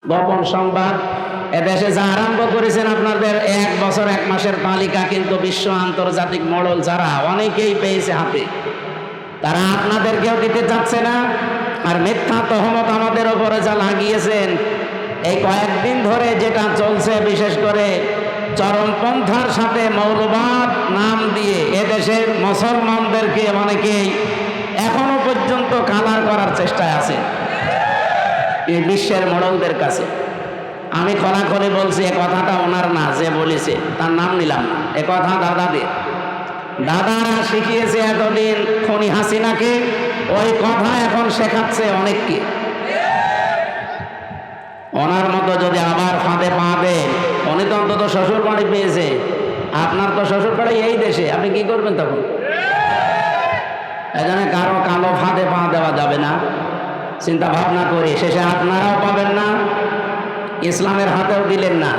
গোপন সংবাদ, এদেশে যা আরম্ভ করেছেন আপনাদের 1 বছর 1 মাসের তালিকা কিন্তু বিশ্ব আন্তর্জাতিক মডেল যারা অনেকেই পেয়েছে হাতে, তারা আপনাদেরকেও দিতে চাচ্ছে না। আর মিথ্যা তহমত আমাদের ওপরে যা লাগিয়েছেন, এই কয়েকদিন ধরে যেটা চলছে, বিশেষ করে চরমপন্থার সাথে মৌলবাদ নাম দিয়ে এদেশের মুসলমানদেরকে অনেকেই এখনো পর্যন্ত কালার করার চেষ্টায় আছে এই বিশ্বের মডেলদের কাছে। আমি খোলাখুলি বলছি, এ কথাটা ওনার না, যে বলেছে তার নাম নিলাম না, এ কথা দাদাদের। দাদারা শিখিয়েছে এতদিন খনি হাসিনাকে, ওই কথা এখন শেখাচ্ছে অনেককে। ওনার মতো যদি আবার ফাঁদে পা দেন, উনি তো অন্তত শ্বশুর বাড়ি পেয়েছে, আপনার তো শ্বশুর বাড়ি এই দেশে, আপনি কি করবেন তখন? এখানে কারো কালো ফাঁদে পা দেওয়া যাবে না, চিন্তা ভাবনা করি। শেষে আপনারাও পাবেন না, ইসলামের হাতেও দিলেন না।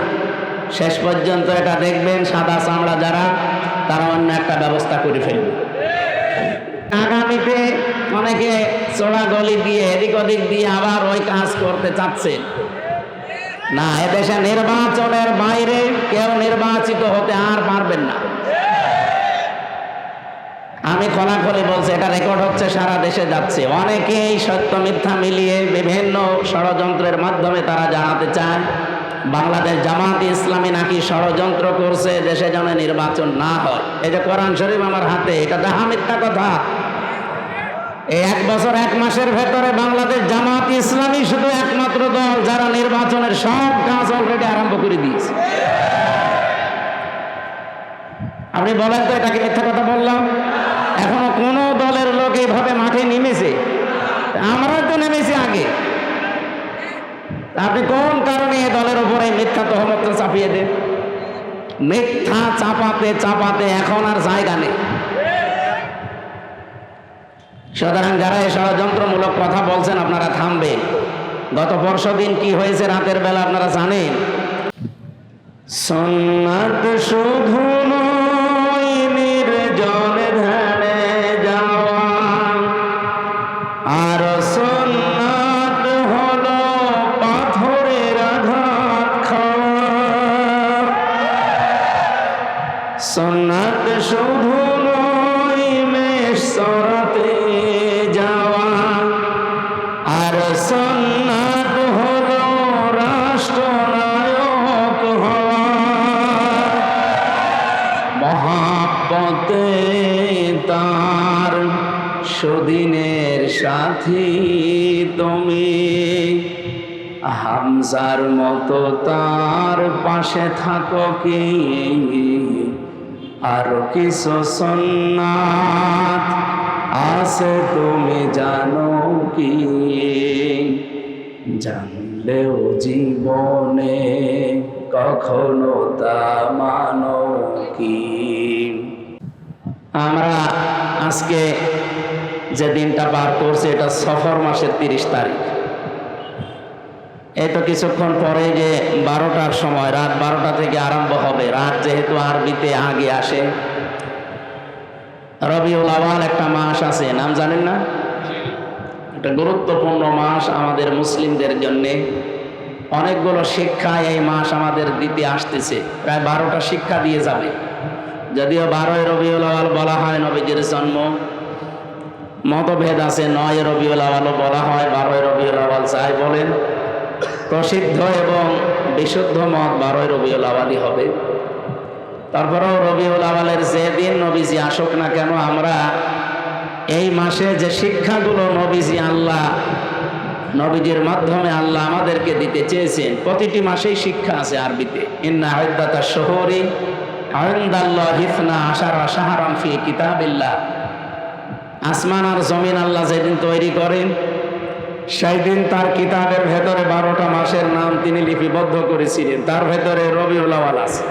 শেষ পর্যন্ত এটা দেখবেন সাদা চামড়া যারা, তারা অন্য একটা ব্যবস্থা করে ফেলবে। আগামীতে অনেকে চোরা গলি দিয়ে এদিক ওদিক দিয়ে আবার ওই কাজ করতে চাচ্ছেন না। এদেশে নির্বাচনের বাইরে কেউ নির্বাচিত হতে আর পারবেন না। আমি খোলাখুলি বলছি, এটা রেকর্ড হচ্ছে, সারা দেশে যাচ্ছে। অনেকেই সত্য মিথ্যা মিলিয়ে বিভিন্ন ষড়যন্ত্রের মাধ্যমে তারা জানাতে চায় বাংলাদেশ জামাত ইসলামী নাকি ষড়যন্ত্র করছে দেশে যেন নির্বাচন না হয়। এই যে কোরআন শরীফ আমার হাতে, এটা যাহা মিথ্যা কথা। এই 1 বছর 1 মাসের ভেতরে বাংলাদেশ জামাত ইসলামী শুধু একমাত্র দল যারা নির্বাচনের সব কাজ অলরেডি আরম্ভ করে দিয়েছে। আপনি বলেন তো, এটা কি মিথ্যা কথা বললাম? এখনো কোন দলের লোক এইভাবে মাঠে নেমেছে? আমরা তো নেমেছি আগে। আপনি কোন কারণে এই দলের উপরে মিথ্যা তহমত চাপিয়ে দেন? মিথ্যা চাপাতে চাপাতে এখন আর জায়গা নেই। সুতরাং যারা এই ষড়যন্ত্রমূলক কথা বলছেন, আপনারা থামবেন। গত পরশুদিন কি হয়েছে রাতের বেলা আপনারা জানেন? সুন্নাত শুধু নয়, নির্জনে ধ্যানে যাওয়া, আর সুন্নাত হলো পাথরের আঘাত খাওয়া। সুন্নাত শুধু নয়, মেষ চরাতে যাওয়া, আর সুন্নাত হলো রাষ্ট্রনায়ক হওয়া। মহাব্বতে তার সুদিনের সাথী তুমি, হামজার মতো তার পাশে থাকো কি, আরো কিছু সুন্নাত আছে তুমি জানো কি, জানলেও জীবনে কখনো তা মানো কি। আমরা আজকে যে দিনটা পার করছি, এটা সফর মাসের 30 তারিখ। এই তো কিছুক্ষণ পরে যে 12টার সময়, রাত 12টা থেকে আরম্ভ হবে। রাত যেহেতু আরবিতে আগে আসে, রবিউল আওয়াল একটা মাস আছে, নাম জানেন না? একটা গুরুত্বপূর্ণ মাস আমাদের মুসলিমদের জন্য। অনেকগুলো শিক্ষা এই মাস আমাদের দিতে আসতেছে, প্রায় 12টা শিক্ষা দিয়ে যাবে। যদিও 12ই রবিউল আওয়াল বলা হয় নবীজির জন্ম, মতভেদ আছে, 9 রবিউল আওয়ালও বলা হয়, 12ই রবিউল আওয়াল যাই বলেন, প্রসিদ্ধ এবং বিশুদ্ধ মত 12ই রবিউল আওয়ালই হবে। তারপরেও রবিউল আওয়ালের যে দিন নবীজি আসুক না কেন, আমরা এই মাসে যে শিক্ষাগুলো নবীজি নবীজির মাধ্যমে আল্লাহ আমাদেরকে দিতে চেয়েছেন, প্রতিটি মাসেই শিক্ষা আছে আরবিতে। ইন্না ইদ্দাতাশ শুহুরি ইনদাল্লাহি 12 শাহরান ফি কিতাবিল্লাহ। আসমান আর জমিন আল্লাহ যেদিন তৈরি করেন, সেই দিন তার কিতাবের ভেতরে 12টা মাসের নাম তিনি লিপিবদ্ধ করেছিলেন, তার ভেতরে রবিউল আওয়াল আছে।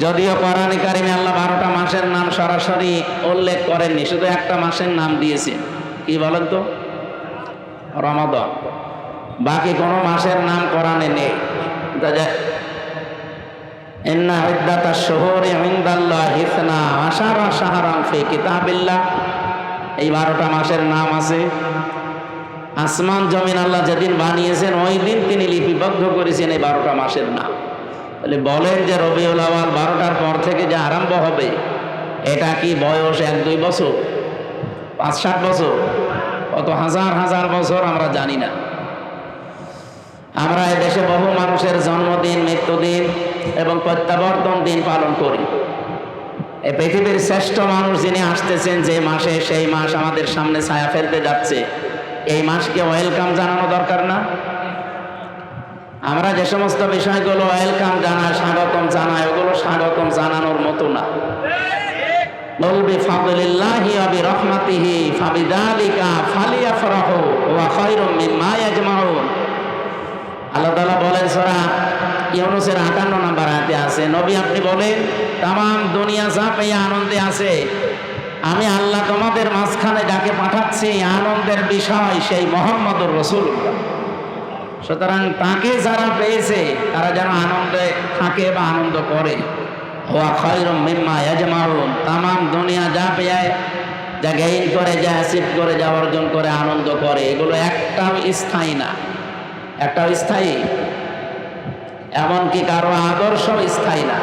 যদিও কোরআনে কারিমে আল্লাহ 12টা মাসের নাম সরাসরি উল্লেখ করেননি, শুধু একটা মাসের নাম দিয়েছেন। কি বলেন তো? রমাদান। বাকি কোনো মাসের নাম কোরআনে নেই। ইন্না ইদ্দাতাশ শুহুরি ইনদাল্লাহি 12 শাহরান ফি কিতাবিল্লাহ। এই 12টা মাসের নাম আছে। আসমান জমিন আল্লাহ যেদিন বানিয়েছেন ওই দিন তিনি লিপিবদ্ধ করেছেন এই 12টা মাসের নাম। তাহলে বলেন যে রবিউল আউয়াল 12টার পর থেকে যে আরম্ভ হবে, এটা কি বয়স 1-2 বছর, 5-7 বছর, কত হাজার হাজার বছর আমরা জানি না। আমরা এদেশে বহু মানুষের জন্মদিন, মৃত্যুদিন এবং প্রত্যাবর্তন দিন পালন করি। এই পৃথিবীর শ্রেষ্ঠ মানুষ যিনি আসতেছেন যে মাসে, সেই মাস আমাদের সামনে ছায়া ফেলতে যাচ্ছে, এই মাসকে ওয়েলকাম জানানো দরকার না? আমরা যে সমস্ত বিষয়গুলো ওয়েলকাম জানাই, স্বাগতম জানাই, ওগুলো স্বাগতম জানানোর মতো না। বল বিফাদলিল্লাহি ওয়া বিরহমাতিহি ফাবিযালিকা ফালিয়াফরাহু ওয়া খায়রুম মিম্মা ইয়াজমাউন। আল্লাহ তাআলা বলেন সূরা ইউনূসের 58 নম্বর আয়াতে আছে, নবী আপনি বলেন তামাম দুনিয়া যা পেয়ে আনন্দে আছে, আমি আল্লাহ তোমাদের মাঝখানে যাকে পাঠাচ্ছি আনন্দের বিষয় সেই মুহাম্মদুর রাসূলুল্লাহ। সুতরাং তাকে যারা পেয়েছে তারা যেন আনন্দে থাকে বা আনন্দ করে। ওয়া খায়রুম মিম্মা ইয়াজমাউন, তামাম দুনিয়া যা পেয়ে, যা গেইন করে, যা অ্যাচিভ করে, যা অর্জন করে, আনন্দ করে, এগুলো একটাও স্থায়ী না। একটাও স্থায়ী, এমনকি কারো আদর্শ স্থায়ী না।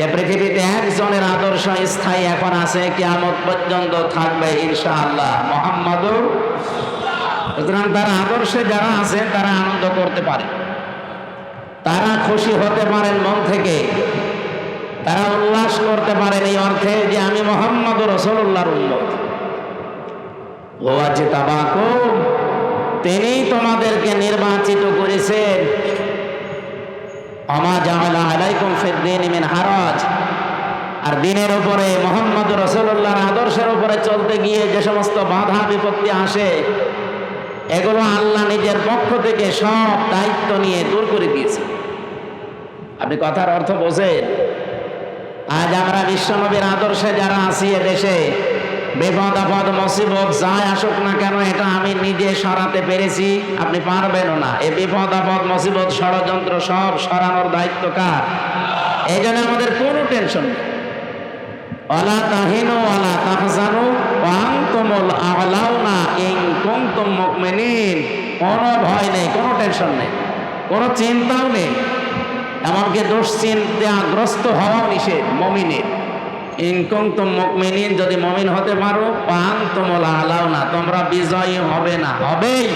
এ পৃথিবীতে একজনের আদর্শ স্থায়ী এখন আছে, কিয়ামত পর্যন্ত থাকবে ইনশাআল্লাহ, মুহাম্মাদুর। সুতরাং তার আদর্শে যারা আছেন তারা আনন্দ করতে পারে, তারা খুশি হতে পারেন মন থেকে, তারা উল্লাস করতে পারেন এই অর্থে যে আমি মুহাম্মদুর রাসূলুল্লাহর উম্মত। ওয়া জিতাবাকুম, তিনি তোমাদেরকে নির্বাচিত করেছেন। আমা জাআলা আলাইকুম ফিদ-দীনি মিন হারাজ, আর দিনের উপরে মুহাম্মদুর রাসূলুল্লাহর আদর্শের উপরে চলতে গিয়ে যে সমস্ত বাধা বিপত্তি আসে, এগুলো আল্লাহ নিজের পক্ষ থেকে সব দায়িত্ব নিয়ে দূর করে দিয়েছে। আপনি কথার অর্থ বোঝেন? আজ আমরা বিশ্বনবীর আদর্শে যারা আছি এদেশে, বিপদ আপদ মুসিবত যাই আসুক না কেন, এটা আমি নিজে সরাতে পেরেছি, আপনি পারবেনও না। এই বিপদ আপদ মুসিবত ষড়যন্ত্র সব সরানোর দায়িত্ব কার? এই জন্য আমাদের কোনো টেনশন নেই। ওয়ালা তাহিনু ওয়ালা তাহজানু ওয়া আনতুমুল আ'লাউনা ইন কুনতুম মুমিনিন, কোনো ভয় নেই, কোনো টেনশন নেই, কোনো চিন্তাও নেই, এমনকি দুশ্চিন্তাগ্রস্ত হওয়া নিষেধ মুমিনের। ইন কুনতুম মুমিনিন, যদি মুমিন হতে পারো, ওয়া আনতুমুল আ'লাউনা, তোমরা বিজয়ী হবে না, হবেই।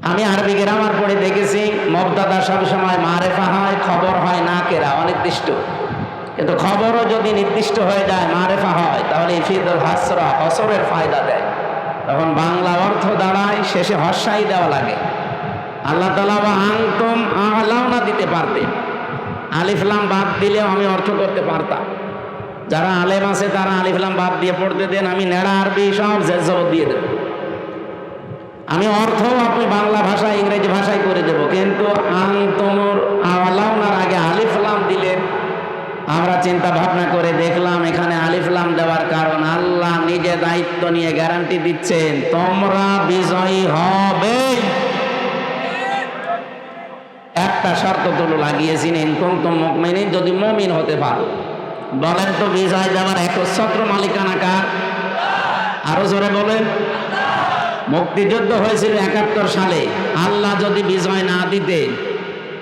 আমি আরবি গ্রামার পড়ে দেখেছি, মুবতাদা সব সময় মারেফা হয়, খবর হয় নাকেরা, অনির্দিষ্ট। কিন্তু খবরও যদি নির্দিষ্ট হয়ে যায়, মারেফা হয়, তাহলে ইফিদুল হাসরা, হসরের ফায়দা দেয়। তখন বাংলা অর্থ দাঁড়ায়, শেষে হস্যাই দেওয়া লাগে। আল্লাহ তাআলা ওয়া আনতুম আ'লাউনা দিতে পারতেন, আলিফ লাম বাদ দিলেও আমি অর্থ করতে পারতাম। যারা আলেম আছে তারা আলিফ লাম বাদ দিয়ে পড়তে দেন, আমি নেড়া আরবি সব জেরজবর দিয়ে দেব। আমি অর্থ আপনি বাংলা ভাষায়, ইংরেজি ভাষায় করে দেব, কিন্তু আনতুমুর আ'লাউনার আগে আলিফ লাম দিলেন। আমরা চিন্তা ভাবনা করে দেখলাম এখানে আলিফ লাম দেওয়ার কারণ, আল্লাহ নিজে দায়িত্ব নিয়ে গ্যারান্টি দিচ্ছেন তোমরা বিজয়ী হবে। একটা শর্ত তো লাগিয়েছেন, ইন কুনতুম মুমিনিন, যদি মুমিন হতে পারো। বলেন তো বিজয় দেওয়ার একচ্ছত্র মালিকানা কার? আরো জোরে বলেন। মুক্তিযুদ্ধ হয়েছিল 71 সালে, আল্লাহ যদি বিজয় না দিতেন,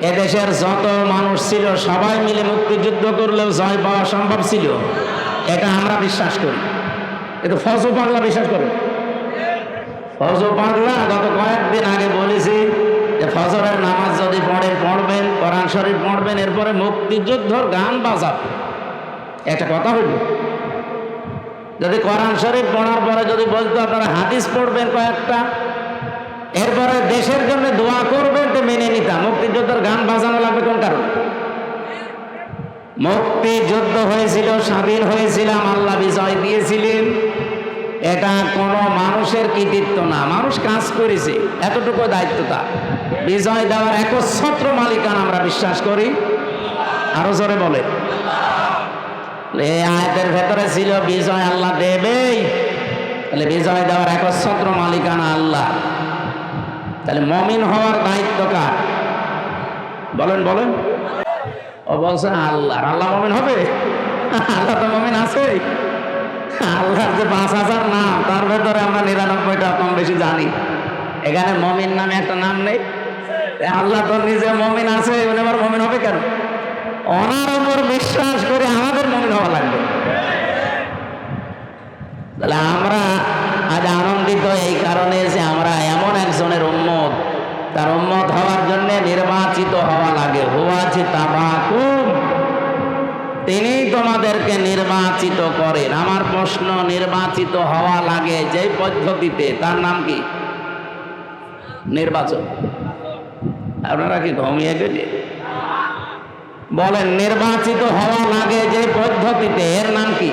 এদেশের যত মানুষ ছিল সবাই মিলে মুক্তিযুদ্ধ করলেও জয় পাওয়া সম্ভব ছিল, এটা আমরা বিশ্বাস করি। কিন্তু ফজু পাগলা বিশ্বাস করে। ফজু পাগলা গত কয়েকদিন আগে বলেছি যে ফজরের নামাজ যদি পড়বেন, কোরআন শরীফ পড়বেন, এরপরে মুক্তিযুদ্ধর গান বাজাবেন। একটা কথা হইল, যদি কোরআন শরীফ পড়ার পরে যদি বলতো আপনারা হাদিস পড়বেন কয়েকটা, এরপরে দেশের জন্য দোয়া করবেন, তো মেনে নিতাম। মুক্তিযুদ্ধের গান বাজানো লাগবে কোন কারণ? মুক্তিযুদ্ধ হয়েছিল, স্বাধীন হয়েছিলাম, আল্লাহ বিজয় দিয়েছিলেন। এটা কোনো মানুষের কৃতিত্ব না, মানুষ কাজ করেছে, এতটুকু দায়িত্ব তার। বিজয় দেওয়ার একচ্ছত্র মালিকানা আমরা বিশ্বাস করি। আরো জোরে বলে। এই আয়াতের ভেতরে ছিল বিজয় আল্লাহ দেবেই, তাহলে বিজয় দেওয়ার একচ্ছত্র মালিকানা আল্লাহ। তাহলে মুমিন হওয়ার দায়িত্ব কার? বলেন বলেন। ও বলছে আল্লাহ। আল্লাহ মুমিন হবে? আল্লাহ তো মুমিন আছে। আল্লাহর যে 5,000 নাম তার ভেতরে আমরা 99টা কম বেশি জানি। এখানে মমিন নামে একটা নাম নেই? আল্লাহ তো নিজে মমিন আছে, উনি আবার মমিন হবে কেন? ওনার উপর বিশ্বাস করে আমাদের মমিন হওয়া লাগবে। তাহলে আমরা আজ আনন্দিত এই কারণে যে আমরা এমন একজনের উম্মত, তার উম্মত হওয়ার জন্য নির্বাচিত হওয়া লাগে। হুয়াছে তাবাকুম, তিনি তোমাদেরকে নির্বাচিত করেন। আমার প্রশ্ন, নির্বাচিত হওয়া লাগে যে পদ্ধতিতে, তার নাম কি? নির্বাচন। আপনারা কি ঘুমিয়ে গেলে? বলেন, নির্বাচিত হওয়া লাগে যে পদ্ধতিতে, এর নাম কি?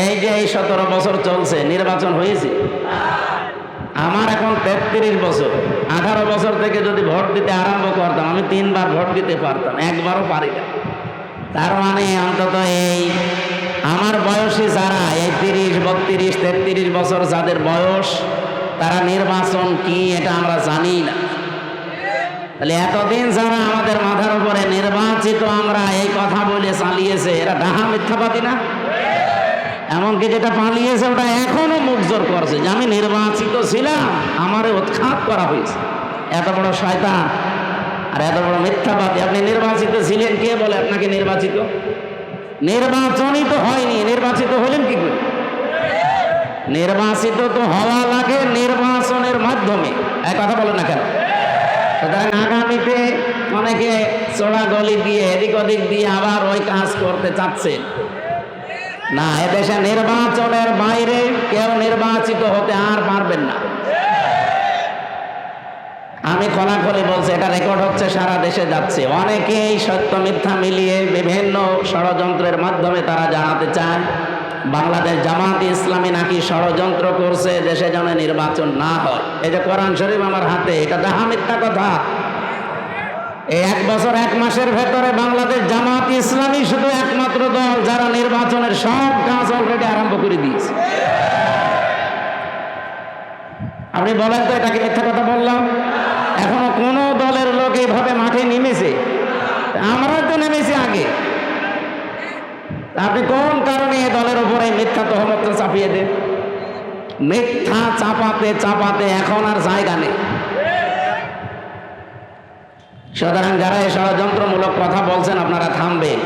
এই যে এই 17 বছর চলছে, নির্বাচন হয়েছে? আমার এখন 33 বছর। 18 বছর থেকে যদি ভোট দিতে আরম্ভ করতাম, আমি 3 বার ভোট দিতে পারতাম, একবারও পারি না। তার মানে অন্তত এই আমার বয়সী যারা এই 30, 32, 33 বছর যাদের বয়স, তারা নির্বাচন কি এটা আমরা জানি না। তাহলে এতদিন যারা আমাদের মাথার উপরে নির্বাচিত আমরা এই কথা বলে চালিয়েছে, এরা ডাহা মিথ্যাবাদী না? এমনকি যেটা পালিয়েছে ওটা এখনো মুখ জোর করছে যে আমি নির্বাচিত ছিলাম, আমারে উৎখাত করা হয়েছে। এত বড় শয়তান আর এত বড় মিথ্যাবাদী। আপনি নির্বাচিত ছিলেন, কে বলে আপনাকে নির্বাচিত? নির্বাচনই তো হয়নি, নির্বাচিত হলেন কি করে? নির্বাচিত তো হওয়া লাগে নির্বাচনের মাধ্যমে। এক কথা বলে না কেন? সুতরাং আগামীতে অনেকে চোরা গলি দিয়ে এদিক ওদিক দিয়ে আবার ওই কাজ করতে চাচ্ছেন না। এদেশে নির্বাচনের বাইরে কেউ নির্বাচিত হতে আর পারবেন না। আমি খোলাখুলি বলছি, এটা রেকর্ড হচ্ছে, সারা দেশে যাচ্ছে। অনেকেই সত্য মিথ্যা মিলিয়ে বিভিন্ন ষড়যন্ত্রের মাধ্যমে তারা জানাতে চায় বাংলাদেশ জামাত ইসলামী নাকি ষড়যন্ত্র করছে দেশে যেন নির্বাচন না হয়। এই যে কোরআন শরীফ আমার হাতে, এটা যাহা মিথ্যা কথা। এই 1 বছর 1 মাসের ভেতরে বাংলাদেশ জামাত ইসলামী শুধু একমাত্র দল যারা নির্বাচনের সব কাজ অলরেডি আরম্ভ করে দিয়েছে। আপনি বলেন তো, এটাকে মিথ্যা কথা বললাম? এখনো কোন দলের লোক এইভাবে মাঠে নেমেছে? আমরা তো নেমেছি আগে। আপনি কোন কারণে এই দলের উপরে মিথ্যা তহমত চাপিয়ে দেন? মিথ্যা চাপাতে চাপাতে এখন আর জায়গা নেই। সুতরাং যারা এই ষড়যন্ত্রমূলক কথা বলছেন, আপনারা থামবেন।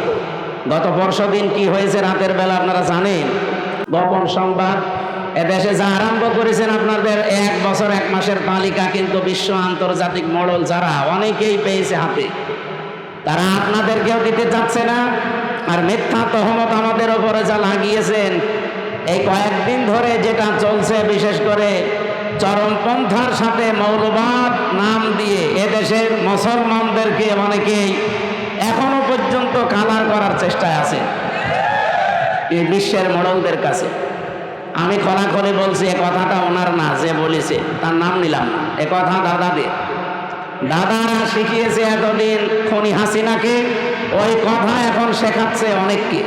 গত পরশুদিন কি হয়েছে রাতের বেলা আপনারা জানেন? গোপন সংবাদ। এদেশে যা আরম্ভ করেছেন আপনাদের 1 বছর 1 মাসের তালিকা কিন্তু বিশ্ব আন্তর্জাতিক মডেল যারা অনেকেই পেয়েছে হাতে, তারা আপনাদেরকেও দিতে চাচ্ছে না। আর মিথ্যা তহমত আমাদের ওপরে যা লাগিয়েছেন, এই কয়েকদিন ধরে যেটা চলছে, বিশেষ করে চরমপন্থার সাথে মৌলবাদ নাম দিয়ে এদেশের মুসলমানদেরকে অনেকেই এখনো পর্যন্ত কালার করার চেষ্টায় আছে এই বিশ্বের মডেলদের কাছে। আমি খোলাখুলি বলছি, এ কথাটা ওনার না, যে বলেছে তার নাম নিলাম না, এ কথা দাদাদের। দাদারা শিখিয়েছে এতদিন খনি হাসিনাকে, ওই কথা এখন শেখাচ্ছে অনেককে।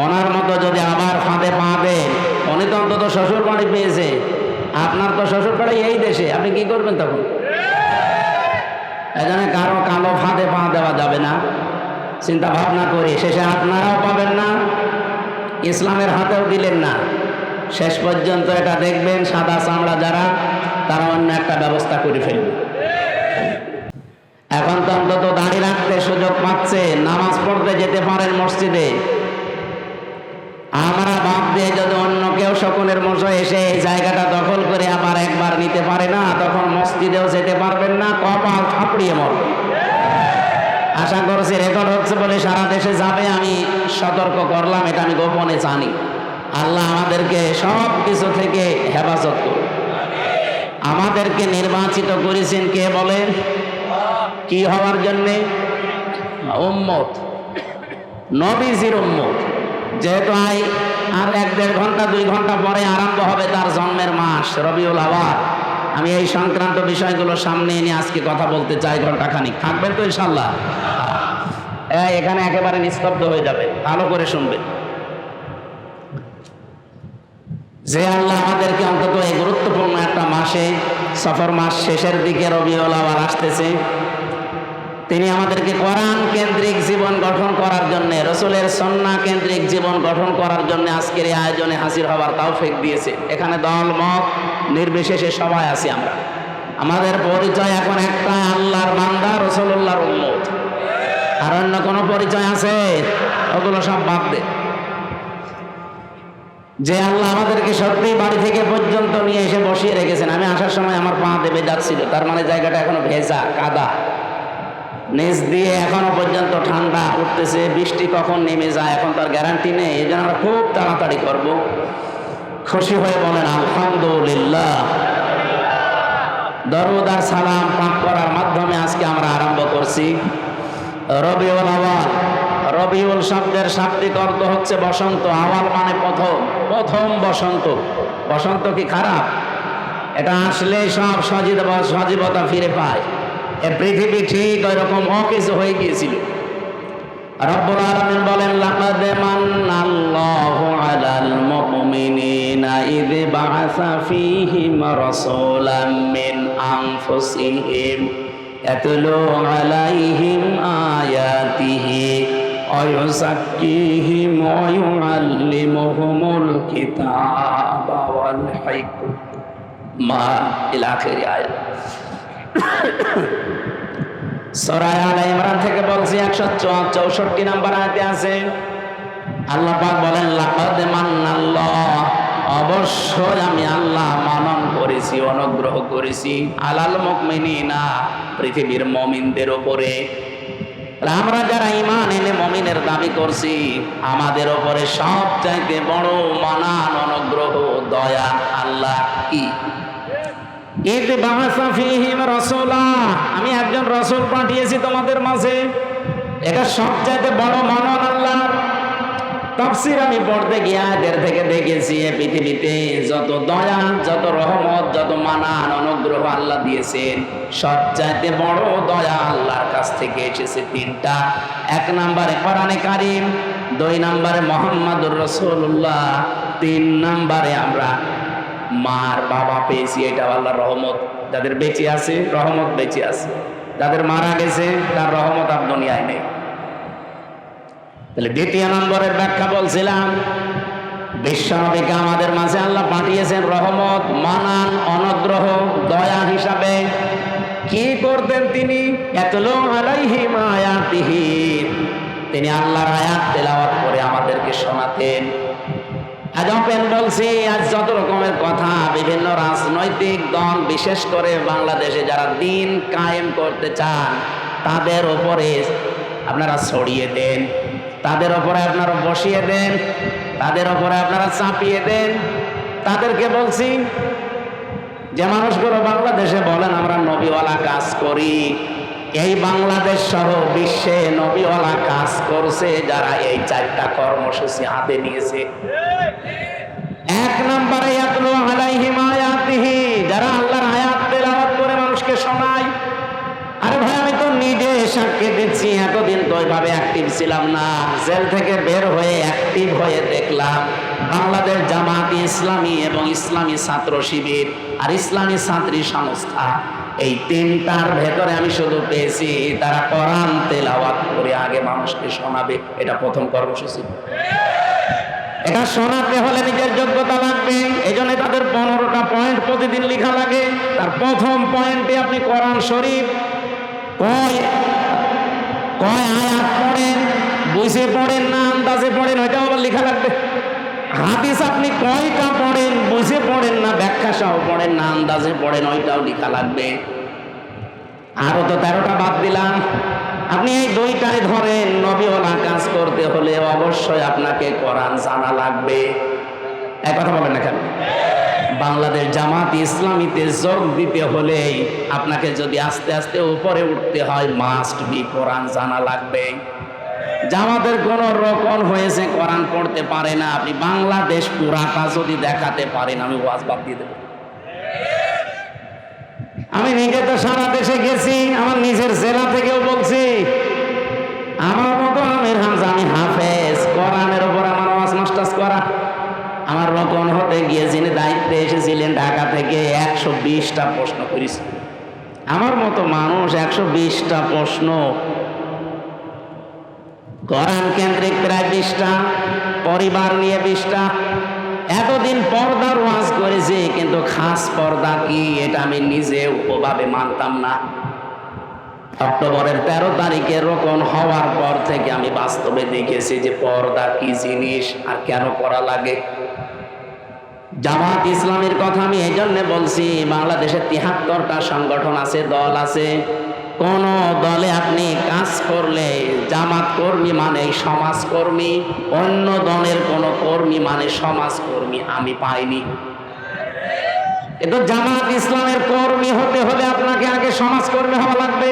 ওনার মতো যদি আবার ফাঁদে পা দেন, উনি তো অন্তত শ্বশুর বাড়ি পেয়েছে, আপনার তো শ্বশুর বাড়ি এই দেশে, আপনি কি করবেন তখন? এজন্য কারো কালো ফাঁদে পা দেওয়া যাবে না, চিন্তা ভাবনা করি। শেষে আপনারাও পাবেন না, ইসলামের হাতেও দিলেন না। শেষ পর্যন্ত এটা দেখবেন সাদা চামড়া যারা, তারা অন্য একটা ব্যবস্থা করে ফেলবে। এখন তো অন্তত দাঁড়িয়ে রাখতে সুযোগ পাচ্ছে, নামাজ পড়তে যেতে পারেন মসজিদে। আমরা বাদ দিয়ে যদি অন্য কেউ শকুনের মশা এসে এই জায়গাটা দখল করে আবার একবার নিতে পারে না, তখন মসজিদেও যেতে পারবেন না, কপাল থাপড়িয়ে মরবেন। আশা করছি রেকর্ড হচ্ছে বলে সারা দেশে যাবে, আমি সতর্ক করলাম, এটা আমি গোপনে জানি। আল্লাহ আমাদেরকে সব কিছু থেকে হেফাজত করুন। আমাদেরকে নির্বাচিত করেছেন কে বলেন? কি হওয়ার জন্যে? উম্মত, নবীজির উম্মত। যেহেতু আর 1-1.5 ঘন্টা 2 ঘন্টা পরে আরম্ভ হবে তার জন্মের মাস রবিউল আওয়াল, আমি এই সংক্রান্ত বিষয়গুলো সামনে এনে আজকে কথা বলতে চাই ঘন্টাখানিক। থাকবেন তো ইনশাল্লাহ? এখানে একেবারে নিস্তব্ধ হয়ে যাবে, ভালো করে শুনবেন। যে আল্লাহ আমাদেরকে অন্তত এই গুরুত্বপূর্ণ একটা মাসে, সফর মাস শেষের দিকে রবিউল আওয়াল আসতেছে, তিনি আমাদেরকে কোরআন কেন্দ্রিক জীবন গঠন করার জন্য, রসুলের সুন্নাহ কেন্দ্রিক জীবন গঠন করার জন্য আজকের এই আয়োজনে হাজির হওয়ার তৌফিক দিয়েছে। এখানে দল মত নির্বিশেষে সবাই আছি আমরা। আমাদের পরিচয় এখন একটা, আল্লাহর বান্দা, রাসূলুল্লাহর উম্মত। আর অন্য কোনো পরিচয় আছে? ওগুলো সব বাদ দে। যে আল্লাহ আমাদেরকে সত্যি বাড়ি থেকে পর্যন্ত নিয়ে এসে বসিয়ে রেখেছেন। আমি আসার সময় আমার পা দেবে যাচ্ছিল, তার মানে জায়গাটা এখনো ভেজা, কাদা, নিচ দিয়ে এখনো পর্যন্ত ঠান্ডা উঠতেছে। বৃষ্টি কখন নেমে যায় এখন তার গ্যারান্টি নেই। এই জন্য আমরা খুব তাড়াতাড়ি করব। খুশি হয়ে বলেন আলহামদুলিল্লাহ। দরুদ আর সালাম পাঠ করার মাধ্যমে আজকে আমরা আরম্ভ করছি রবিউল আওয়াল। রবিউল শব্দের শাব্দিক অর্থ হচ্ছে বসন্ত। আওয়াল মানে প্রথম, প্রথম বসন্ত। বসন্ত কি খারাপ? এটা আসলে সব সজীবতা ফিরে পায়। এ পৃথিবী ঠিক ওই রকম অকিছু হয়ে গিয়েছিল। রব্বুল আলামিন বলেন লাকাদ মান্নাল্লাহু আলাল মুমিনিনা ইয বাআসা ফীহিম রাসূলাম মিন আনফুসিহিম ইয়াতলু আলাইহিম আয়াতিহি ওয়া ইউযাক্কিহিম ওয়া ইউআল্লিমুহুমুল কিতাবা ওয়াল হিকমা ইলা আখির আয়াত। সূরা আলে ইমরান থেকে বলছি 164 নম্বর আয়াতে আছে। আল্লাহ পাক বলেন লাকাদ মান্নাল্লাহ, অবশ্যই আমি আল্লাহ মানন করেছি, অনুগ্রহ করেছি, আলাল মুমিনিনা, পৃথিবীর মুমিনদের উপরে। আমরা যারা ঈমান এনে মুমিনের দাবি করছি, আমাদের উপরে সবচাইতে বড় মানান, অনুগ্রহ, দয়া আল্লাহ কি? ইদ বাআসা ফীহিম রাসূলা, আমি একজন রাসূল পাঠিয়েছি তোমাদের মাঝে। এটা সবচাইতে বড় মানন আল্লাহর। তাফসীর আমি পড়তে গিয়ে এদের থেকে দেখেছি এই পৃথিবীতে যত দয়া, যত রহমত, যত মানান, অনুগ্রহ আল্লাহ দিয়েছেন, সবচাইতে বড় দয়া আল্লাহর কাছ থেকে এসেছে তিনটা। 1 নম্বরে কোরআনে কারীম, 2 নম্বরে মুহাম্মাদুর রাসূলুল্লাহ, 3 নম্বরে আমরা মার বাবা পেয়েছি। এটা আল্লাহর রহমত। যাদের বেঁচে আছে রহমত বেঁচে আছে, যাদের মারা গেছে তার রহমত আর দুনিয়ায় নেই। তাহলে 2 নম্বরের ব্যাখ্যা বলছিলাম, বিশ্বনবীকে আমাদের মাঝে আল্লাহ পাঠিয়েছেন রহমত, মানান, অনুগ্রহ, দয়া হিসাবে। কি করতেন তিনি? ইয়াতলু আলাইহিম আয়াতিহি, তিনি আল্লাহর আয়াত তেলাওয়াত করে আমাদেরকে শোনাতেন। আজ ওপেন বলছি, আজ যত রকমের কথা বিভিন্ন রাজনৈতিক দল, বিশেষ করে বাংলাদেশে যারা দিন কায়েম করতে চান, তাদের উপরে আপনারা ছড়িয়ে দেন, তাদের উপরে আপনারা বসিয়ে দেন, তাদের উপরে আপনারা চাপিয়ে দেন। তাদেরকে বলছি যে মানুষগুলো বাংলাদেশে বলেন আমরা নবীওয়ালা কাজ করি, এই বাংলাদেশ সহ বিশ্বে নবীওয়ালা কাজ করছে যারা এই 4টা কর্মসূচি হাতে নিয়েছে। 1 নম্বরে ইয়াতলু আলাইহিম আয়াতিহি, যারা আল্লাহর আয়াত তেলাওয়াত করে মানুষকে শোনায়। আরে ভাই, আমি তো নিজে সাক্ষী দিচ্ছি, এতদিন তো ওইভাবে অ্যাক্টিভ ছিলাম না। জেল থেকে বের হয়ে অ্যাক্টিভ হয়ে দেখলাম বাংলাদেশ জামাত ইসলামী এবং ইসলামী ছাত্র শিবির আর ইসলামী ছাত্রী সংস্থা, এই 3টার ভেতরে আমি শুধু পেয়েছি তারা কোরআন তেলাওয়াত করে আগে মানুষকে শোনাবে। এটা প্রথম কর্মসূচি। এটা শোনাতে হলে নিজের যোগ্যতা লাগবে। এই জন্য তাদের 15টা পয়েন্ট প্রতিদিন লেখা লাগে। তার প্রথম পয়েন্টে আপনি কোরআন শরীফ কয় আয়াত পড়েন, বুঝে পড়েন না আন্দাজে পড়েন, ওইটাও আবার লেখা লাগবে। হাদিস আপনি কয়টা পড়েন, বুঝে পড়েন না ব্যাখ্যা সহ পড়েন না আন্দাজে পড়েন, ওইটাও লেখা লাগবে। আরো তো 13টা বাদ দিলাম। আপনি এই 2টাই ধরেন, নবীওয়ালা কাজ করতে হলে অবশ্যই আপনাকে কোরআন জানা লাগবে। এক কথা বলেন না কেন? বাংলাদেশ জামাত ইসলামীতে যোগ দিতে হলে আপনাকে যদি আস্তে আস্তে উপরে উঠতে হয়, মাস্ট বি কোরআন জানা লাগবে। জামাতের কোন রকম হয়েছে কোরআন পড়তে পারে না, আপনি বাংলাদেশ পুরাটা যদি দেখাতে পারেন, আমি ওয়াজ বাদ দিয়ে দেব। আমি নিজে তো সারা দেশে গেছি, আমার নিজের জেলা থেকেও বলছি, আমার মতো আমির হামজা, আমি হাফেজ, কোরআনের উপর আমার ওয়াজ মাস্টার্স করা। আমার রকম হতে গিয়ে যিনি দায়িত্বে এসেছিলেন ঢাকা থেকে 120টা প্রশ্ন করেছি। আমার মতো মানুষ 120টা প্রশ্ন, কোরআন কেন্দ্রিক প্রায় 20টা, পরিবার নিয়ে 20টা। এতদিন পর্দার ওয়াজ করেছি, কিন্তু খাস পর্দা কি এটা আমি নিজেও ওভাবে মানতাম না। অক্টোবরের 13 তারিখে রোপণ হওয়ার পর থেকে আমি বাস্তবে দেখেছি যে পর্দা কি জিনিস আর কেন করা লাগে। জামাত ইসলামের কথা আমি এই জন্য বলছি, বাংলাদেশে 73টা সংগঠন আছে, দল আছে। কোন দলে আপনি কাজ করলে জামাত কর্মী মানে সমাজকর্মী, অন্য দলের কোন কর্মী মানে সমাজকর্মী আমি পাইনি। কিন্তু জামাত ইসলামের কর্মী হতে হলে আপনাকে আগে সমাজকর্মী হওয়া লাগবে।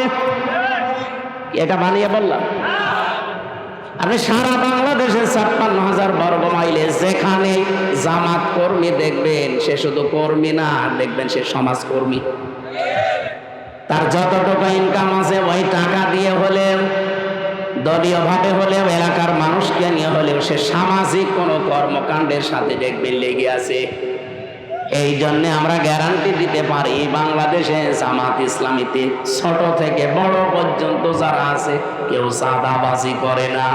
এটা বানিয়ে বললাম? আপনি সারা বাংলাদেশে 56,000 বর্গ মাইলে যেখানে জামাত কর্মী দেখবেন, সে শুধু কর্মী না, দেখবেন সে সমাজকর্মী। তার যতটুকু ইনকাম আছে ওই টাকা দিয়ে হলেও, দলীয় ভাবে হলেও, এলাকার মানুষকে নিয়ে হলেও সে সামাজিক কোনো কর্মকাণ্ডের সাথে দেখবেন লেগে আছে। এই জন্য আমরা গ্যারান্টি দিতে পারি বাংলাদেশে জামাত ইসলামীতে ছোট থেকে বড় পর্যন্ত যারা আছে কেউ চাঁদাবাজি করে না।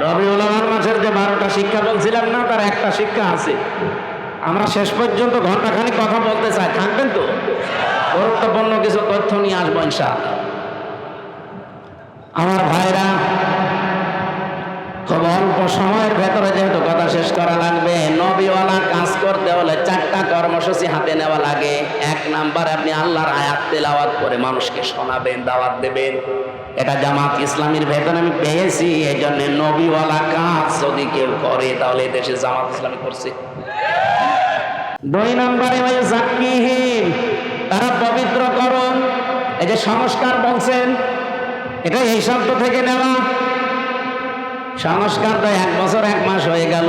রবিউল আওয়াল মাসের যে 12টা শিক্ষা বলছিলাম না, তার একটা শিক্ষা আছে। আমরা শেষ পর্যন্ত ঘন্টাখানিক কথা বলতে চাই, থাকবেন তো? গুরুত্বপূর্ণ কিছু তথ্য নিয়ে আসবো ইনশাআল্লাহ। আমার ভাইরা, খুব অল্প সময়ের ভেতরে যেহেতু কথা শেষ করা লাগবে, নবীওয়ালা কাজ করতে হলে 4টা কর্মসূচি হাতে নেওয়া লাগে। 1 নাম্বারে আপনি আল্লাহর আয়াত তেলাওয়াত করে মানুষকে শোনাবেন, দাওয়াত দেবেন। এটা জামাত ইসলামীর ভেতরে আমি পেয়েছি। এই জন্য নবীওয়ালা কাজ যদি কেউ করে তাহলে দেশে জামাত ইসলামী করছে। 2 নাম্বারে ওই জাকিহীন, তারা পবিত্রকরণ। এই যে সংস্কার বলছেন, এটা এই শব্দ থেকে নেওয়া। সংস্কার তো 1 বছর 1 মাস হয়ে গেল,